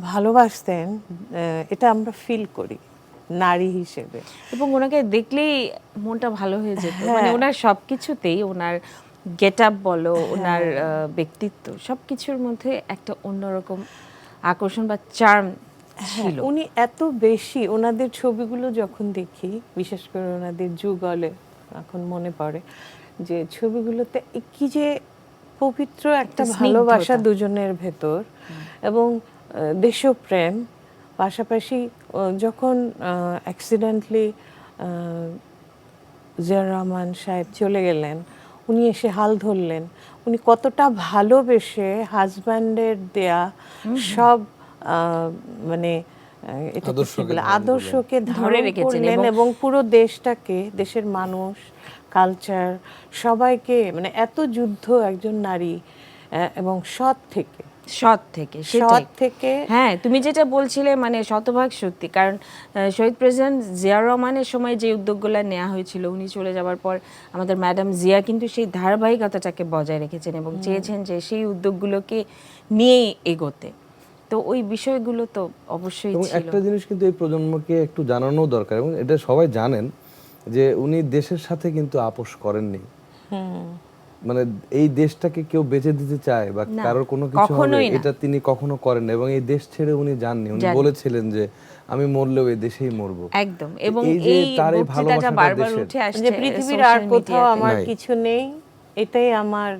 [SPEAKER 2] ভালোবাসতেন, এটা আমরা ফিল করি নারী হিসেবে।
[SPEAKER 1] এবং ওনাকে দেখলেই মনটা ভালো হয়ে যেত,
[SPEAKER 2] হ্যাঁ।
[SPEAKER 1] মানে ওনার সবকিছুতেই, ওনার গেট আপ বলো, ওনার ব্যক্তিত্ব, সবকিছুর মধ্যে একটা অন্যরকম আকর্ষণ বা চার্ম ছিল।
[SPEAKER 2] উনি এত বেশি, ওনাদের ছবিগুলো যখন দেখি, বিশেষ করে ওনাদের যুগলে এখন মনে পড়ে যে ছবিগুলোতে কি যে পবিত্র একটা ভালোবাসা দুজনের ভেতর, এবং দেশপ্রেম। পাশাপাশি যখন অ্যাক্সিডেন্টলি জিয়াউর রহমান সাহেব চলে গেলেন, উনি এসে হাল ধরলেন, উনি কতটা ভালোবেসে হাজব্যান্ডের দেয়া সব মানে এটা কি বলে, আদর্শকে ধরে রেখেছিলেন, এবং পুরো দেশটাকে, দেশের মানুষ, কালচার, সবাইকে, মানে এত যুদ্ধ একজন নারী, এবং সৎ থেকে,
[SPEAKER 1] হ্যাঁ, তুমি যেটা বলছিলে মানে শতভাগ সত্যি, কারণ শহীদ প্রেসিডেন্ট জিয়াউর রহমানের সময় যে উদ্যোগগুলো নেওয়া হয়েছিল, উনি চলে যাওয়ার পর আমাদের ম্যাডাম জিয়া কিন্তু সেই ধারাবাহিকতাটাকে বজায় রেখেছেন এবং চেয়েছেন যে সেই উদ্যোগগুলোকে নিয়েই এগোতে। তো ওই বিষয়গুলো তো অবশ্যই ছিল।
[SPEAKER 3] একটা জিনিস কিন্তু এই প্রজন্মকে একটু জানানো দরকার, এবং এটা সবাই জানেন, যে উনি দেশের সাথে কিন্তু আপোষ করেননি। মানে এই দেশটাকে কেউ বেঁচে দিতে চায় বা কারোর কোনো কিছু হবে, এটা তিনি কখনো করেন না, এবং এই দেশ ছেড়ে উনি যাননি। উনি বলেছিলেন যে আমি মরলেও এই দেশেই মরবো,
[SPEAKER 1] একদম। এবং এই
[SPEAKER 3] তার এই ভালোবাসাটা
[SPEAKER 1] বারবার উঠে আসছে
[SPEAKER 2] যে পৃথিবীর আর কোথাও আমার কিছু নেই, এটাই আমার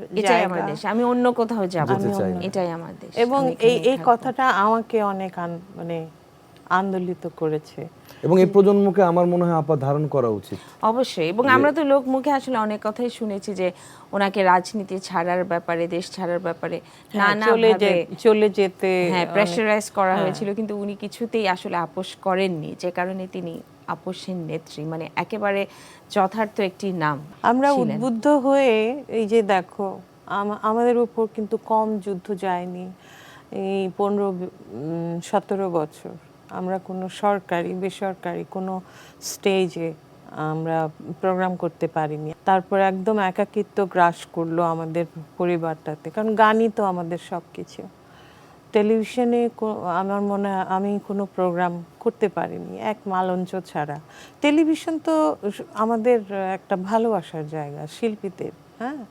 [SPEAKER 1] দেশ, আমি অন্য কোথাও যাব না, এটাই আমার দেশ।
[SPEAKER 2] এবং এই কথাটা আমাকে অনেক মানে আন্দোলিত করেছে,
[SPEAKER 3] এবং এই প্রজন্মকে আমার মনে হয় আপা ধারণ করা উচিত
[SPEAKER 1] অবশ্যই। এবং আমরা তো লোক মুখে আসলে অনেক কথাই শুনেছি যে ওনাকে রাজনীতি ছাড়ার ব্যাপারে, দেশ ছাড়ার ব্যাপারে
[SPEAKER 2] চলে যেতে
[SPEAKER 1] প্রেশারাইজ করা হয়েছিল, কিন্তু উনি কিছুতেই আসলে আপোষ করেননি, যে কারণে তিনি আপোষহীন নেত্রী, মানে একেবারে যথার্থ একটি নাম।
[SPEAKER 2] আমরা উদ্বুদ্ধ হয়ে, এই যে দেখো আমাদের উপর কিন্তু কম যুদ্ধ যায়নি এই 15-17 বছর, আমরা কোনো সরকারি বেসরকারি কোনো স্টেজে আমরা প্রোগ্রাম করতে পারিনি। তারপর একদম একাকিত্ব গ্রাস করলো আমাদের পরিবারটাতে, কারণ গানই তো আমাদের সব কিছু। টেলিভিশনে আমার মনে হয় আমি কোনো প্রোগ্রাম করতে পারিনি, এক মালঞ্চ ছাড়া। টেলিভিশন তো আমাদের একটা ভালোবাসার জায়গা শিল্পীদের, হ্যাঁ,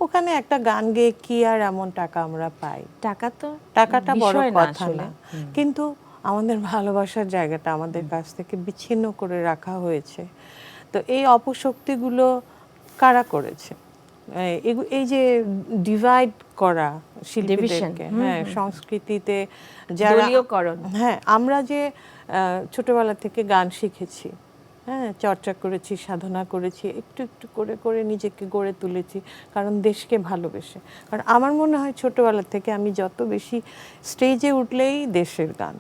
[SPEAKER 2] ওখানে একটা গান গেয়ে কি আর এমন টাকা আমরা পাই? টাকাটা বড় কথা না, কিন্তু আমাদের ভালোবাসার জায়গাটা আমাদের কাছ থেকে বিচ্ছিন্ন করে রাখা হয়েছে। তো এই অপশক্তিগুলো কারা করেছে? এই যে ডিভাইড করা শিল্পীদেরকে, হ্যাঁ, সংস্কৃতিতে যারা, হ্যাঁ, আমরা যে ছোটবেলা থেকে গান শিখেছি, হ্যাঁ, চর্চা করেছি, সাধনা করেছি, একটু একটু করে করে নিজেকে গড়ে তুলেছি, কারণ দেশকে ভালোবেসে। কারণ আমার মনে হয় ছোটবেলা থেকে আমি যত বেশি স্টেজে উঠলেই দেশের গান,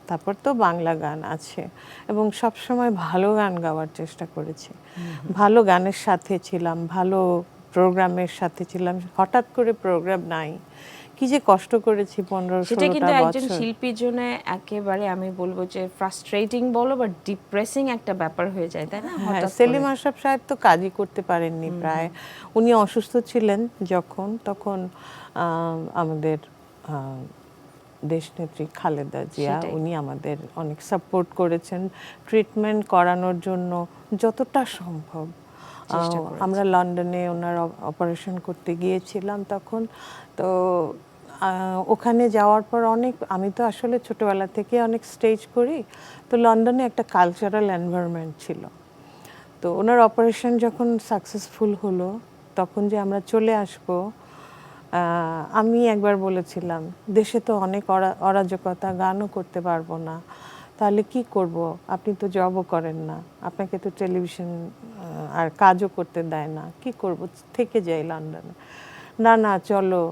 [SPEAKER 2] তারপর তো বাংলা গান আছে, এবং সব সময় ভালো গান গাওয়ার চেষ্টা করেছি, ভালো গানের সাথে ছিলাম, ভালো প্রোগ্রামের সাথে ছিলাম। হঠাৎ করে প্রোগ্রাম নাই, কি যে কষ্ট করেছি 15-16টা
[SPEAKER 1] সেটা কিন্তু একজন
[SPEAKER 2] বছর।
[SPEAKER 1] শিল্পীর জন্য একেবারে আমি বলবো যে ফ্রাস্ট্রেটিং বলো বা ডিপ্রেসিং একটা ব্যাপার হয়ে যায়, তাই না?
[SPEAKER 2] হ্যাঁ,
[SPEAKER 1] হঠাৎ
[SPEAKER 2] সেলিম
[SPEAKER 1] করে
[SPEAKER 2] আশরাফ সাহেব তো কাজই করতে পারেননি প্রায়। উনি অসুস্থ ছিলেন যখন, তখন আমাদের দেশনেত্রী খালেদা জিয়া
[SPEAKER 1] সেটাই।
[SPEAKER 2] উনি আমাদের অনেক সাপোর্ট করেছেন ট্রিটমেন্ট করানোর জন্য যতটা সম্ভব।
[SPEAKER 1] চেষ্টা করেছেন।
[SPEAKER 2] আমরা লন্ডনে ওনার অপারেশন করতে গিয়েছিলাম তখন। তো ওখানে যাওয়ার পর অনেক, আমি তো আসলে ছোটবেলা থেকে অনেক স্টেজ করি, তো লন্ডনে একটা কালচারাল এনভায়রনমেন্ট ছিল। তো ওনার অপারেশন যখন সাকসেসফুল হলো তখন যে আমরা চলে আসব, আমি একবার বলেছিলাম দেশে তো অনেক অরাজকতা, গানও করতে পারবো না, তাহলে কি করব? আপনি তো জবও করেন না, আপনাকে তো টেলিভিশন আর কাজও করতে দেয় না, কি করব? থেকে যাই লন্ডনে। না না চলো,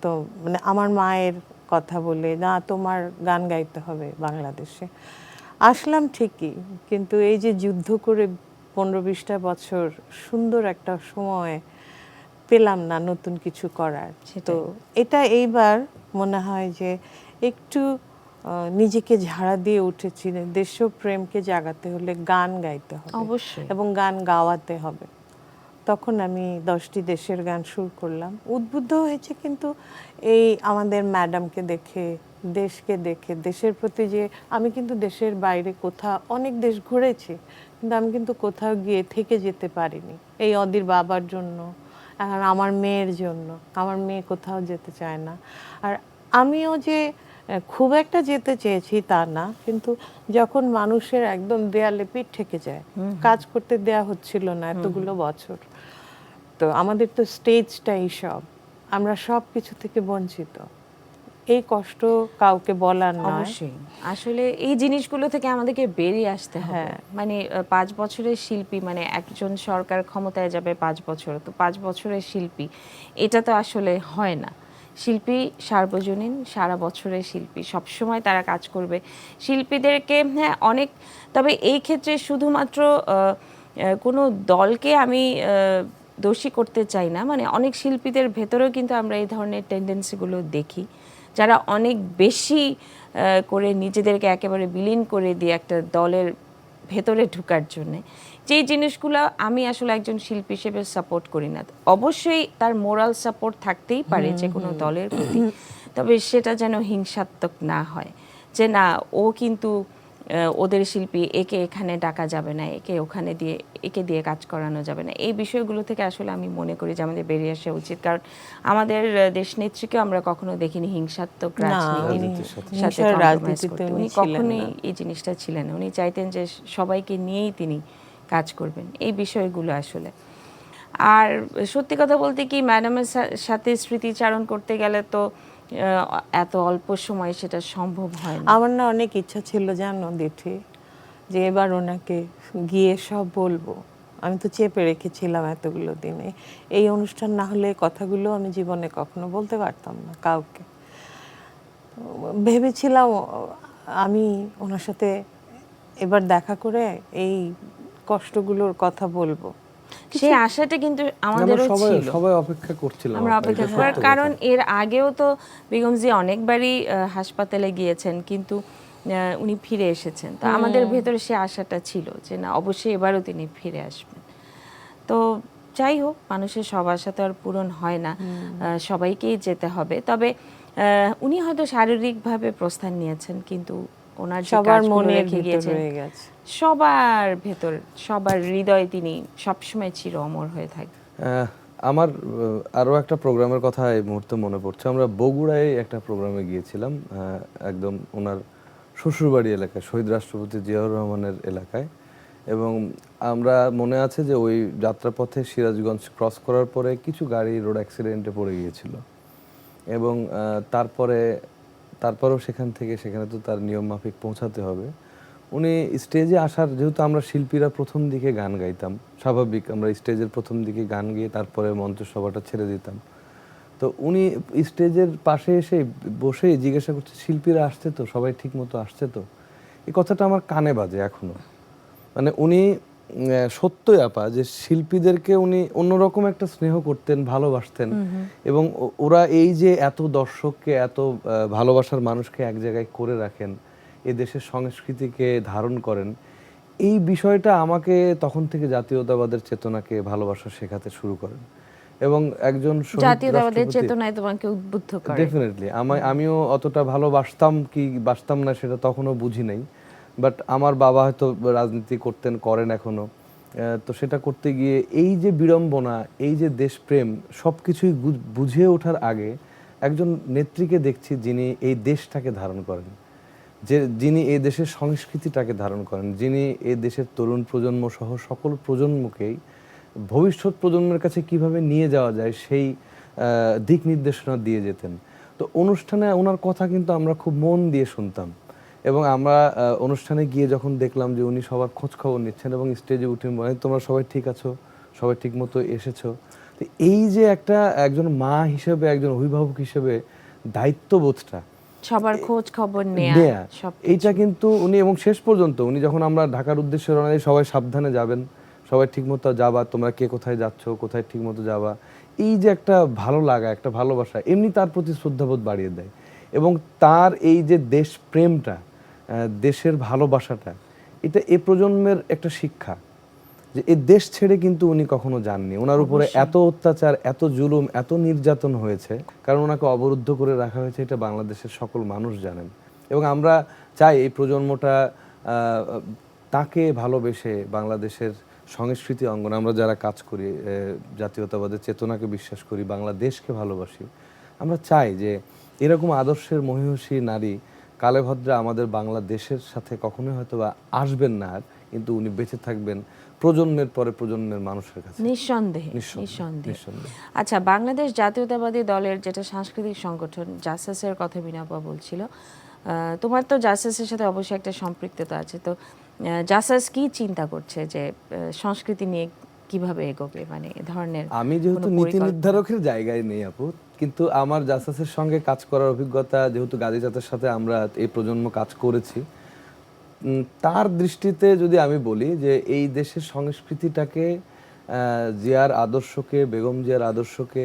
[SPEAKER 2] তো মানে আমার মায়ের কথা বলে, না তোমার গান গাইতে হবে বাংলাদেশে। আসলাম ঠিকই, কিন্তু এই যে যুদ্ধ করে 15-20টা বছর সুন্দর একটা সময় পেলাম না নতুন কিছু করার। তো এটা এইবার মনে হয় যে একটু নিজেকে ঝাড়া দিয়ে উঠেছি, দেশপ্রেমকে জাগাতে হলে গান গাইতে হবে
[SPEAKER 1] অবশ্যই।
[SPEAKER 2] এবং গান গাওয়াতে হবে। তখন আমি 10টি দেশের গান সুর করলাম। উদ্বুদ্ধ হয়েছে কিন্তু এই আমাদের ম্যাডামকে দেখে, দেশকে দেখে, দেশের প্রতি যে আমি কিন্তু দেশের বাইরে কোথাও অনেক দেশ ঘুরেছি, কিন্তু আমি কিন্তু কোথাও গিয়ে থেকে যেতে পারিনি এই অদির বাবার জন্য, এখন আমার মেয়ের জন্য। আমার মেয়ে কোথাও যেতে চায় না। আর আমিও যে খুব একটা যেতে চেয়েছি তা না, কিন্তু যখন মানুষের একদম দেয়ালে পিঠ ঠেকে যায়, কাজ করতে দেয়া হচ্ছিল না এতগুলো বছর, তো আমাদের তো স্টেজটাই সব, আমরা সব কিছু থেকে বঞ্চিত। এই কষ্ট কাউকে বলার নয়।
[SPEAKER 1] অবশ্যই আসলে এই জিনিসগুলো থেকে আমাদেরকে বেরিয়ে আসতে হবে।
[SPEAKER 2] হ্যাঁ।
[SPEAKER 1] মানে 5 বছরের শিল্পী, মানে একজন সরকার ক্ষমতায় যাবে 5 বছর, তো 5 বছরের শিল্পী এটা তো আসলে হয় না। শিল্পী সার্বজনীন, সারা বছরের শিল্পী, সবসময় তারা কাজ করবে। শিল্পীদেরকে হ্যাঁ অনেক, তবে এই ক্ষেত্রে শুধুমাত্র কোনো দলকে আমি দোষী করতে চাই না, মানে অনেক শিল্পীদের ভেতরেও কিন্তু আমরা এই ধরনের টেন্ডেন্সিগুলো দেখি, যারা অনেক বেশি করে নিজেদেরকে একেবারে বিলীন করে দিয়ে একটা দলের ভেতরে ঢোকার জন্যে, যেই জিনিসগুলো আমি আসলে একজন শিল্পী হিসেবে সাপোর্ট করি না। অবশ্যই তার মোরাল সাপোর্ট থাকতেই পারে যে কোনো দলের প্রতি, তবে সেটা যেন হিংসাত্মক না হয়, যে না ও কিন্তু ওদের শিল্পী, একে এখানে ডাকা যাবে না, একে ওখানে দিয়ে, একে দিয়ে কাজ করানো যাবে না। এই বিষয়গুলো থেকে আসলে আমি মনে করি যে আমাদের বেরিয়ে আসা উচিত, কারণ আমাদের দেশনেত্রীকে আমরা কখনো দেখিনি হিংসাত্মক রাজনীতির সাথে কম্প্রোমাইজ করতে। উনি কখনোই এই জিনিসটা ছিলেন না। উনি চাইতেন যে সবাইকে নিয়েই তিনি কাজ করবেন, এই বিষয়গুলো আসলে। আর সত্যি কথা বলতে কি, ম্যাডামের সাথে স্মৃতিচারণ করতে গেলে তো এত অল্প সময় সেটা সম্ভব হয় না।
[SPEAKER 2] আমার না অনেক ইচ্ছা ছিল জানো দিঠি, যে এবার ওনাকে গিয়ে সব বলবো। আমি তো চেপে রেখেছিলাম এতগুলো দিনে, এই অনুষ্ঠান না হলে কথাগুলো আমি জীবনে কখনো বলতে পারতাম না কাউকে। ভেবেছিলাম আমি ওনার সাথে এবার দেখা করে এই কষ্টগুলোর কথা বলবো।
[SPEAKER 1] সেই আশাটা কিন্তু আমাদেরও ছিল,
[SPEAKER 3] সবাই অপেক্ষা করছিলাম।
[SPEAKER 1] আমরা অপেক্ষা করার কারণ এর আগেও তো বেগম জি অনেকবারই হাসপাতালে গিয়েছেন, কিন্তু উনি ফিরে এসেছেন। তো আমাদের ভেতরে সে আশাটা ছিল যে না অবশ্যই এবারও তিনি ফিরে আসবেন। তো যাই হোক, মানুষের সব আশা তো আর পূরণ হয় না, সবাইকেই যেতে হবে। তবে উনি হয়তো শারীরিকভাবে প্রস্থান নিয়েছেন, কিন্তু ওনার যে
[SPEAKER 2] সবার
[SPEAKER 1] কাজগুলো
[SPEAKER 2] মনের
[SPEAKER 1] রেখে
[SPEAKER 2] ভিতর
[SPEAKER 1] গিয়েছেন
[SPEAKER 2] রয়ে গেছে,
[SPEAKER 1] সবার ভেতর, সবার হৃদয়ে তিনি সবসময় চির অমর হয়ে থাকবেন।
[SPEAKER 3] আমার আরো একটা প্রোগ্রামের কথা এই মুহূর্তে মনে পড়ছে। আমরা বগুড়ায় একটা প্রোগ্রামে গিয়েছিলাম, একদম ওনার শ্বশুরবাড়ি এলাকায়, শহীদ রাষ্ট্রপতি জিয়াউর রহমানের এলাকায়। এবং আমরা মনে আছে যে ওই যাত্রাপথে সিরাজগঞ্জ ক্রস করার পরে কিছু গাড়ি রোড অ্যাক্সিডেন্টে পড়ে গিয়েছিল, এবং তারপরেও সেখানে তো তার নিয়ম মাফিক পৌঁছাতে হবে। উনি স্টেজে আসার, যেহেতু আমরা শিল্পীরা প্রথম দিকে গান গাইতাম, স্বাভাবিক আমরা স্টেজের প্রথম দিকে গান গিয়ে তারপরে মঞ্চসভাটা ছেড়ে দিতাম। তো উনি স্টেজের পাশে এসে বসে জিজ্ঞাসা করছে শিল্পীরা আসছে তো, সবাই ঠিক মতো আসছে তো। এই কথাটা আমার কানে বাজে এখনো। মানে উনি সত্যই আপা যে শিল্পীদেরকে উনি অন্যরকম একটা স্নেহ করতেন, ভালোবাসতেন, এবং ওরা এই যে এত দর্শককে, এত ভালোবাসার মানুষকে এক জায়গায় করে রাখেন, এ দেশের সংস্কৃতিকে ধারণ করেন, এই বিষয়টা আমাকে তখন থেকে জাতীয়তাবাদের চেতনাকে ভালোবাসা শেখাতে শুরু করেন। এবং একজন
[SPEAKER 1] জাতীয়তাবাদের চেতনায় তোমাকে উদ্বুদ্ধ করে।
[SPEAKER 3] ডেফিনেটলি আমিও অতটা ভালোবাসতাম কি বাসতাম না সেটা তখনও বুঝি নাই, বাট আমার বাবা হয়তো রাজনীতি করতেন, করেন এখনো। তো সেটা করতে গিয়ে এই যে বিড়ম্বনা, এই যে দেশপ্রেম, সব কিছুই বুঝে ওঠার আগে একজন নেত্রীকে দেখছি যিনি এই দেশটাকে ধারণ করেন, যিনি এই দেশের সংস্কৃতিটাকে ধারণ করেন, যিনি এই দেশের তরুণ প্রজন্ম সহ সকল প্রজন্মকেই ভবিষ্যৎ প্রজন্মের কাছে কিভাবে নিয়ে যাওয়া যায় সেই দিক নির্দেশনা দিয়ে যেতেন। তো অনুষ্ঠানে ওনার কথা কিন্তু আমরা খুব মন দিয়ে শুনতাম, এবং আমরা অনুষ্ঠানে গিয়ে যখন দেখলাম যে উনি সবার খোঁজ খবর নিচ্ছেন এবং স্টেজে উঠে বলেন তোমরা সবাই ঠিক আছো, সবাই ঠিক মতো এসেছো, তো এই যে একজন মা হিসেবে, একজন অভিভাবক হিসেবে দায়িত্ববোধটা,
[SPEAKER 1] সবার খোঁজ খবর নেয়া,
[SPEAKER 3] এইটা কিন্তু উনি, এবং শেষ পর্যন্ত উনি যখন আমরা ঢাকার উদ্দেশ্যে রওনা দিই, সবাই সাবধানে যাবেন, সবাই ঠিকমতো যাবা, তোমরা কে কোথায় যাচ্ছ, কোথায় ঠিকমতো যাবা, এই যে একটা ভালো লাগা, একটা ভালোবাসা, এমনি তার প্রতি শ্রদ্ধাবোধ বাড়িয়ে দেয়। এবং তার এই যে দেশপ্রেমটা, দেশের ভালোবাসাটা, এটা এ প্রজন্মের একটা শিক্ষা, যে এই দেশ ছেড়ে কিন্তু উনি কখনো যাননি। ওনার উপরে এত অত্যাচার, এত জুলুম, এত নির্যাতন হয়েছে, কারণ ওনাকে অবরুদ্ধ করে রাখা হয়েছে, এটা বাংলাদেশের সকল মানুষ জানেন। এবং আমরা চাই এই প্রজন্মটা তাকে ভালোবেসে বাংলাদেশের সংস্কৃতি অঙ্গনে আমরা যারা কাজ করি, জাতীয়তাবাদের চেতনাকে বিশ্বাস করি, বাংলাদেশকে ভালোবাসি, আমরা চাই যে এরকম আদর্শের মহিষী নারী কালেভদ্রা আমাদের বাংলাদেশের সাথে কখনোই হয়তো বা আসবেন না আর, কিন্তু উনি বেঁচে থাকবেন প্রজন্মের পরে প্রজন্মের মানুষের কাছে,
[SPEAKER 1] নিঃসন্দেহে। আচ্ছা, বাংলাদেশ জাতীয়তাবাদী দলের যেটা সাংস্কৃতিক সংগঠন জাসাসের কথা বিনাপা বলছিল, তোমার তো জাসাসের সাথে অবশ্যই একটা সম্পৃক্ততা আছে, তো জাসাস কি চিন্তা করছে যে সংস্কৃতি নিয়ে কিভাবে এগোবে, মানে এ ধরনের?
[SPEAKER 3] আমি যেহেতু নীতি নির্ধারকের জায়গায় নেই আপু, কিন্তু আমার জাসাসের সঙ্গে কাজ করার অভিজ্ঞতা, যেহেতু গাজী জাতের সাথে আমরা এই প্রজন্ম কাজ করেছি, তার দৃষ্টিতে যদি আমি বলি যে এই দেশের সংস্কৃতিটাকে, জিয়ার আদর্শকে, বেগম জিয়ার আদর্শকে,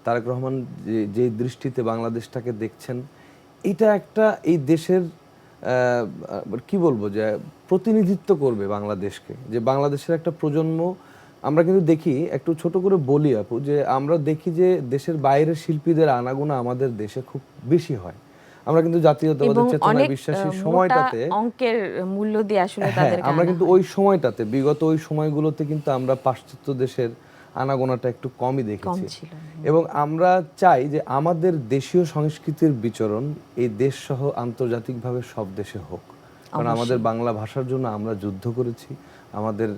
[SPEAKER 3] তারেক রহমান যে দৃষ্টিতে বাংলাদেশটাকে দেখছেন, এটা একটা এই দেশের কি বলবো যে প্রতিনিধিত্ব করবে বাংলাদেশকে, যে বাংলাদেশের একটা প্রজন্ম। আমরা কিন্তু দেখি, একটু ছোট করে বলি আপু, যে আমরা দেখি যে দেশের বাইরের শিল্পীদের আনাগোনা আমাদের দেশে খুব বেশি হয়। আমরা কিন্তু জাতীয়তাবাদের চেতনায় বিশ্বাসী সময়টাতে
[SPEAKER 1] অঙ্কের মূল্য দিয়ে আসলে তাদের
[SPEAKER 3] আমরা কিন্তু ওই সময়টাতে, বিগত ওই সময়গুলোতে কিন্তু আমরা পাশ্চাত্য দেশের আনাগোনাটা একটু কমই দেখেছি। এবং আমরা চাই যে আমাদের দেশীয় সংস্কৃতির বিচরণ এই দেশ সহ আন্তর্জাতিকভাবে সব দেশে হোক, কারণ আমাদের বাংলা ভাষার জন্য আমরা যুদ্ধ করেছি, আমাদের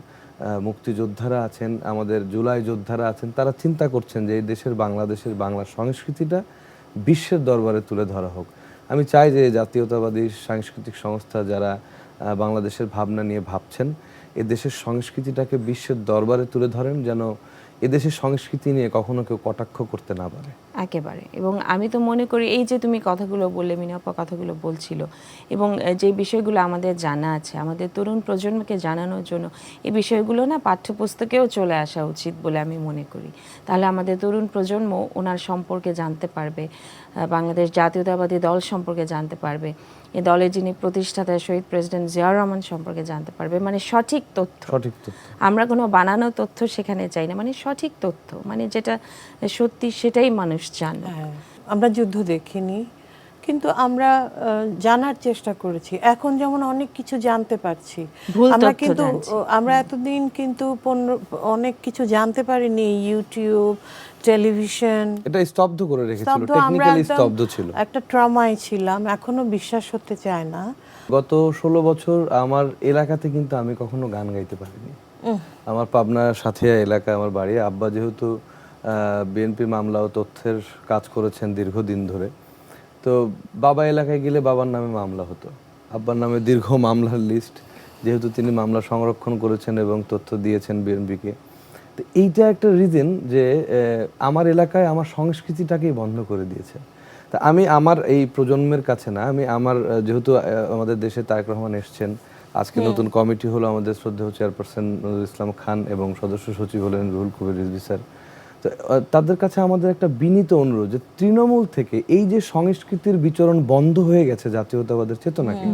[SPEAKER 3] মুক্তিযোদ্ধারা আছেন, আমাদের জুলাই যোদ্ধারা আছেন, তারা চিন্তা করছেন যে এই দেশের, বাংলাদেশের বাংলা সংস্কৃতিটা বিশ্বের দরবারে তুলে ধরা হোক। আমি চাই যে জাতীয়তাবাদী সাংস্কৃতিক সংস্থা যারা বাংলাদেশের ভাবনা নিয়ে ভাবছেন, এ দেশের সংস্কৃতিটাকে বিশ্বের দরবারে তুলে ধরেন, যেন এদেশের সংস্কৃতি নিয়ে কখনো কেউ কটাক্ষ করতে না পারে।
[SPEAKER 1] একেবারে। এবং আমি তো মনে করি এই যে তুমি কথাগুলো বললে, মিনাপা কথাগুলো বলছিল, এবং যে বিষয়গুলো আমাদের জানা আছে, আমাদের তরুণ প্রজন্মকে জানানোর জন্য এই বিষয়গুলো না পাঠ্যপুস্তকেও চলে আসা উচিত বলে আমি মনে করি। তাহলে আমাদের তরুণ প্রজন্ম ওনার সম্পর্কে জানতে পারবে, বাংলাদেশ জাতীয়তাবাদী দল সম্পর্কে জানতে পারবে, এই দলের যিনি প্রতিষ্ঠাতা শহীদ প্রেসিডেন্ট জিয়াউর রহমান সম্পর্কে জানতে পারবে, মানে সঠিক তথ্য। আমরা কোনো বানানো তথ্য সেখানে চাই না, মানে সঠিক তথ্য, মানে যেটা সত্যি সেটাই মানুষ জানে।
[SPEAKER 2] আমরা যুদ্ধ দেখিনি, কিন্তু আমরা জানার চেষ্টা করেছি। এখন যেমন অনেক কিছু জানতে পারছি, আমরা কিন্তু আমরা এতদিন কিন্তু অনেক কিছু জানতে পারিনি। ইউটিউব, টেলিভিশন,
[SPEAKER 3] এটা স্তব্ধ করে রেখেছিল, টেকনিক্যালি স্তব্ধ ছিল,
[SPEAKER 2] একটা ট্রমায় ছিলাম, এখনো বিশ্বাস হতে চায় না।
[SPEAKER 3] গত 16 বছর আমার এলাকাতে কিন্তু আমি কখনো গান গাইতে পারিনি। আমার পাবনা সাথিয়া এলাকা আমার বাড়ি। আব্বা যেহেতু বিএনপি মামলা ও তথ্যের কাজ করেছেন দীর্ঘদিন ধরে, তো বাবা এলাকায় গেলে বাবার নামে মামলা হতো, আব্বার নামে দীর্ঘ মামলার লিস্ট, যেহেতু তিনি মামলা সংরক্ষণ করেছেন এবং তথ্য দিয়েছেন বিএনপিকে। তো এইটা একটা রিজন যে আমার এলাকায় আমার সংস্কৃতিটাকেই বন্ধ করে দিয়েছে। তা আমি আমার এই প্রজন্মের কাছে না, আমি আমার যেহেতু আমাদের দেশে তারেক রহমান এসছেন, আজকে নতুন কমিটি হলো, আমাদের শ্রদ্ধেয় চেয়ারপারসন নজরুল ইসলাম খান এবং সদস্য সচিব হলেন রুহুল কবির রিজভী স্যার। তো তাদের কাছে আমাদের একটা বিনীত অনুরোধ যে তৃণমূল থেকে এই যে সংস্কৃতির বিচরণ বন্ধ হয়ে গেছে জাতীয়তাবাদের চেতনাকে,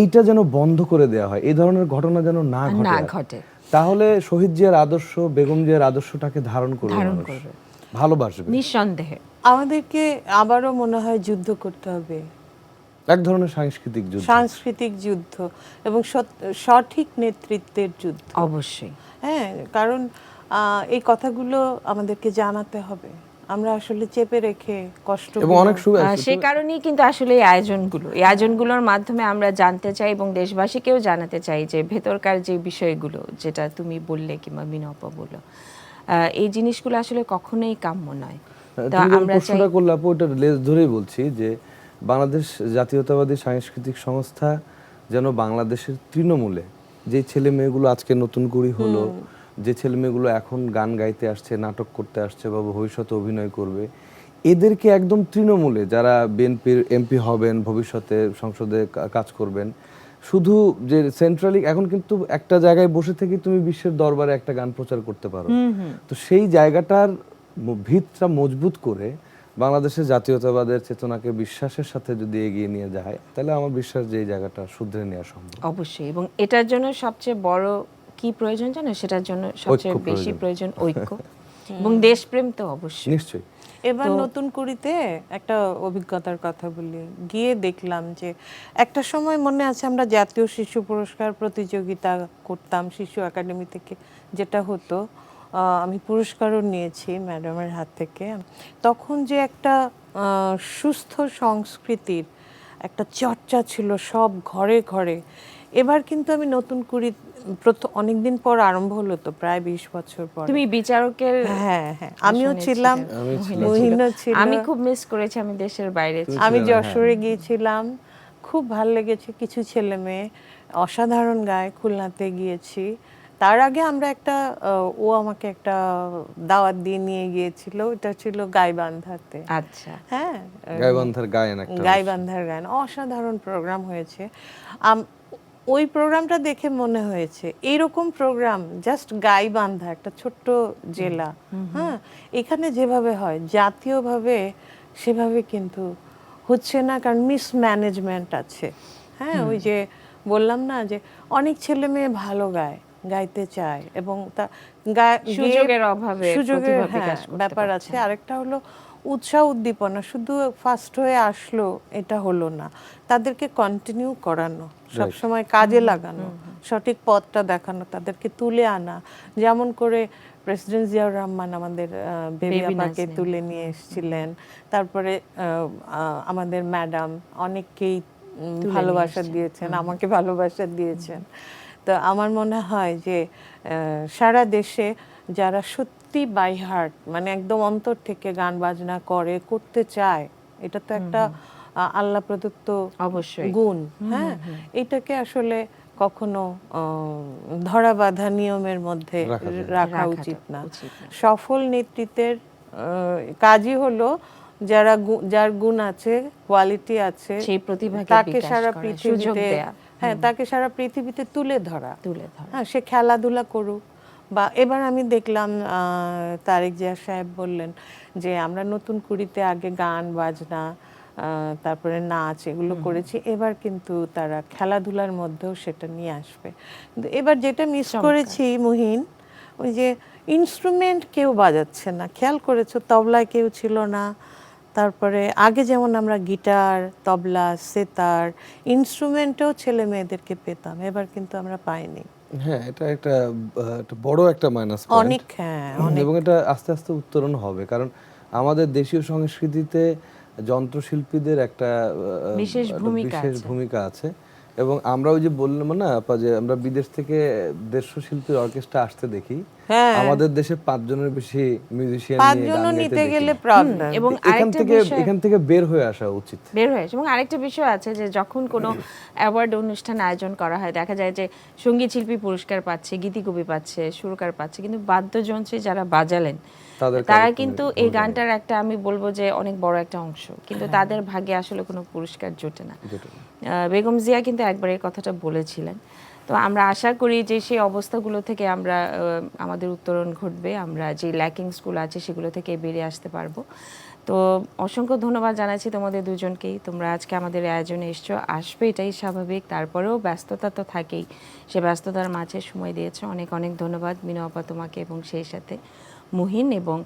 [SPEAKER 3] এইটা যেন বন্ধ করে দেওয়া হয়, এই ধরনের ঘটনা যেন না ঘটে। তাহলে শহীদ জিয়ার আদর্শ, বেগম জিয়ার আদর্শটাকে ধারণ করবে, ভালোবাসবে
[SPEAKER 1] নিঃসন্দেহে।
[SPEAKER 2] আমাদেরকে আবারও মনে হয় যুদ্ধ করতে হবে,
[SPEAKER 3] এক ধরনের সাংস্কৃতিক যুদ্ধ
[SPEAKER 2] এবং সঠিক নেতৃত্বের যুদ্ধ।
[SPEAKER 1] অবশ্যই,
[SPEAKER 2] হ্যাঁ, কারণ এই কথাগুলো আমাদেরকে জানাতে হবে। আমরা আসলে চেপে রেখে কষ্ট,
[SPEAKER 3] এবং অনেক
[SPEAKER 1] সে কারণেই কিন্তু আসলে এই আয়োজনগুলোর মাধ্যমে আমরা জানতে চাই এবং দেশবাসীকেও জানাতে চাই যে ভেতরকার যে বিষয়গুলো, যেটা তুমি বললে কিংবা মিনপা বললো, এই জিনিসগুলো আসলে কখনোই কাম্য নয়।
[SPEAKER 3] তো আমরা প্রশ্নটা করলে আপু, ওটা লেজ ধরেই বলছি যে বাংলাদেশ জাতীয়তাবাদী সাংস্কৃতিক সংস্থা যেন বাংলাদেশের তৃণমূলে যে ছেলে মেয়েগুলো আজকে নতুন কুড়ি হলো, যে ছেলে মেয়েগুলো এখন গান গাইতে আসছে, নাটক করতে আসছে বা ভবিষ্যতে অভিনয় করবে, এদেরকে একদম তৃণমূলে যারা বিএনপির এমপি হবেন, ভবিষ্যতে সংসদে কাজ করবেন, শুধু যে সেন্ট্রালি এখন কিন্তু একটা জায়গায় বসে থেকে তুমি বিশ্বের দরবারে একটা গান প্রচার করতে পারো। তো সেই জায়গাটার ভিতটা মজবুত করে বাংলাদেশের জাতীয়তাবাদের চেতনাকে বিশ্বাসের সাথে যদি এগিয়ে নিয়ে যায়, তাহলে আমার বিশ্বাস যে এই জায়গাটা শুধরে নেওয়া সম্ভব।
[SPEAKER 1] অবশ্যই, এবং এটার জন্য সবচেয়ে বড় কি প্রয়োজন জানো, সেটার জন্য সবচেয়ে বেশি প্রয়োজন ঐক্য এবং দেশপ্রেম। তো অবশ্যই,
[SPEAKER 3] নিশ্চয়ই।
[SPEAKER 2] এবার নতুন কুড়িতে একটা অভিজ্ঞতার কথা বলি, গিয়ে দেখলাম যে একটা সময় মনে আছে আমরা জাতীয় শিশু পুরস্কার প্রতিযোগিতা করতাম শিশু একাডেমি থেকে, যেটা হতো, আমি পুরস্কারও নিয়েছি ম্যাডামের হাত থেকে। তখন যে একটা সুস্থ সংস্কৃতির একটা চর্চা ছিল সব ঘরে ঘরে, এবার কিন্তু আমি নতুন কুড়ি অনেকদিন পর আরম্ভ হলো, তো প্রায় 20 বছর পর।
[SPEAKER 1] তুমি বিচারকের,
[SPEAKER 2] হ্যাঁ, আমিও ছিলাম, মহিনও ছিল।
[SPEAKER 1] আমি খুব মিস করেছি, আমি দেশের বাইরে ছিলাম।
[SPEAKER 2] আমি যশোরে গিয়েছিলাম, খুব ভালো লেগেছে। কিছু ছেলে মেয়ে অসাধারণ গায়। খুলনাতে গিয়েছি, তার আগে আমরা একটা ও আমাকে একটা দাওয়াত দিয়ে নিয়ে গিয়েছিল, এটা ছিল গাইবান্ধাতে।
[SPEAKER 1] আচ্ছা,
[SPEAKER 2] হ্যাঁ,
[SPEAKER 3] গাইবান্ধার
[SPEAKER 2] গায়ন অসাধারণ প্রোগ্রাম হয়েছে। ওই প্রোগ্রামটা দেখে মনে হয়েছে এইরকম প্রোগ্রাম জাস্ট গাইবান্ধা একটা ছোট্ট জেলা, হ্যাঁ, এখানে যেভাবে হয় জাতীয়ভাবে সেভাবে কিন্তু হচ্ছে না, কারণ মিসম্যানেজমেন্ট আছে। হ্যাঁ, ওই যে বললাম না যে অনেক ছেলে মেয়ে ভালো গাইতে চায় এবং
[SPEAKER 1] সুযোগের অভাবে
[SPEAKER 2] সুযোগের ব্যাপার আছে। আরেকটা হলো উৎসাহ উদ্দীপনা, শুধু ফার্স্ট হয়ে আসলো এটা হলো না, তাদেরকে কন্টিনিউ করানো, সবসময় কাজে লাগানো, সঠিক পথটা দেখানো, তাদেরকে তুলে আনা। যেমন করে প্রেসিডেন্ট জিয়াউর রহমান আমাদের বেবি আপাকে তুলে নিয়ে এসেছিলেন, তারপরে আমাদের ম্যাডাম অনেককেই ভালোবাসা দিয়েছেন, আমাকে ভালোবাসা দিয়েছেন। তো আমার মনে হয় যে সারা দেশে যারা সত্যি বাই হার্ট, মানে একদম অন্তর থেকে গান বাজনা করতে চায়, এটা তো একটা আল্লাহ প্রদত্ত
[SPEAKER 1] অবশ্যই
[SPEAKER 2] গুণ। হ্যাঁ, এটাকে আসলে কখনো ধরা বাঁধা নিয়মের মধ্যে রাখা উচিত না। সফল নেতৃত্বের কাজই হলো যার গুণ আছে, কোয়ালিটি আছে,
[SPEAKER 1] সেই প্রতিভাকে
[SPEAKER 2] তাকে সারা পৃথিবীতে, তাকে সারা পৃথিবীতে তুলে ধরা। হ্যাঁ, সে খেলাধুলা করুক বা, এবার আমি দেখলাম তারেক জিয়া সাহেব বললেন যে আমরা নতুন কুড়িতে আগে গান বাজনা, তারপরে নাচ, এগুলো করেছি, এবার কিন্তু তারা খেলাধুলার মধ্যেও সেটা নিয়ে আসবে। কিন্তু এবার যেটা মিস করেছি মুহিন, ওই যে ইনস্ট্রুমেন্ট কেউ বাজাচ্ছে না, খেয়াল করেছো? তবলায় কেউ ছিল না। তারপরে আগে যেমন আমরা গিটার, তবলা, সেতার, ইনস্ট্রুমেন্টেও ছেলে মেয়েদেরকে পেতাম, এবার কিন্তু আমরা পাইনি।
[SPEAKER 3] হ্যাঁ, এটা একটা বড় একটা মাইনাস পয়েন্ট।
[SPEAKER 2] অনেক,
[SPEAKER 3] এবং এটা আস্তে আস্তে উত্তরণ হবে, কারণ আমাদের দেশীয় সংস্কৃতিতে যন্ত্রশিল্পীদের একটা বিশেষ ভূমিকা আছে। এবং আমরা ওই যে বললাম না আপা, যে আমরা বিদেশ থেকে 150 শিল্পীর অর্কেস্ট্রা আসতে দেখি, আমাদের দেশে 5 জনের বেশি মিউজিশিয়ান
[SPEAKER 2] নিতে গেলে প্রবলেম।
[SPEAKER 1] এবং
[SPEAKER 3] এখান থেকে বের হয়ে আসা উচিত।
[SPEAKER 1] এবং আরেকটা বিষয় আছে যে যখন কোনো অ্যাওয়ার্ড অনুষ্ঠান আয়োজন করা হয়, দেখা যায় যে সঙ্গীত শিল্পী পুরস্কার পাচ্ছে, গীতিকবি পাচ্ছে, সুরকার পাচ্ছে, কিন্তু বাদ্যযন্ত্রে যারা বাজালেন তারা কিন্তু এই গানটার একটা, আমি বলবো যে অনেক বড় একটা অংশ, কিন্তু তাদের ভাগ্যে আসলে কোনো পুরস্কার জোটে না। বেগম জিয়া কিন্তু একবার এই কথাটা বলেছিলেন। তো আমরা আশা করি যে সেই অবস্থাগুলো থেকে আমরা আমাদের উত্তরণ ঘটবে, আমরা যে ল্যাকিংসগুলো আছে সেগুলো থেকে বেরিয়ে আসতে পারবো। তো অসংখ্য ধন্যবাদ জানাচ্ছি তোমাদের দুজনকেই, তোমরা আজকে আমাদের আয়োজনে এসছো, আসবে এটাই স্বাভাবিক, তারপরেও ব্যস্ততা তো থাকেই, সে ব্যস্ততার মাঝে সময় দিয়েছো, অনেক অনেক ধন্যবাদ মিনু আপা তোমাকে এবং সেই সাথে মুহিন। এবং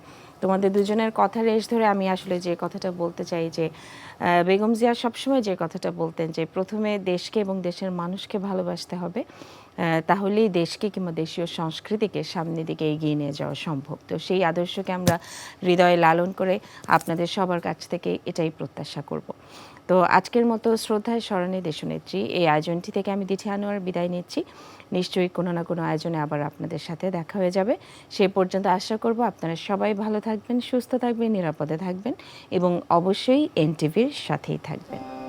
[SPEAKER 1] তোমাদের দুজনের কথা রেশ ধরে আমি আসলে যে কথাটা বলতে চাই যে বেগম জিয়া সবসময় যে কথাটা বলতেন যে প্রথমে দেশকে এবং দেশের মানুষকে ভালোবাসতে হবে, তাহলেই দেশকে কিংবা দেশীয় সংস্কৃতিকে সামনের দিকে এগিয়ে নিয়ে যাওয়া সম্ভব। তো সেই আদর্শকে আমরা হৃদয়ে লালন করে আপনাদের সবার কাছ থেকে এটাই প্রত্যাশা করব। তো আজকের মতো শ্রদ্ধায় স্মরণে দেশনেত্রী এই আয়োজনটি থেকে আমি দিঠি আনোয়ার বিদায় নিচ্ছি। নিশ্চয়ই কোনো না কোনো আয়োজনে আবার আপনাদের সাথে দেখা হয়ে যাবে। সেই পর্যন্ত আশা করব আপনারা সবাই ভালো থাকবেন, সুস্থ থাকবেন, নিরাপদে থাকবেন এবং অবশ্যই এনটিভির সাথেই থাকবেন।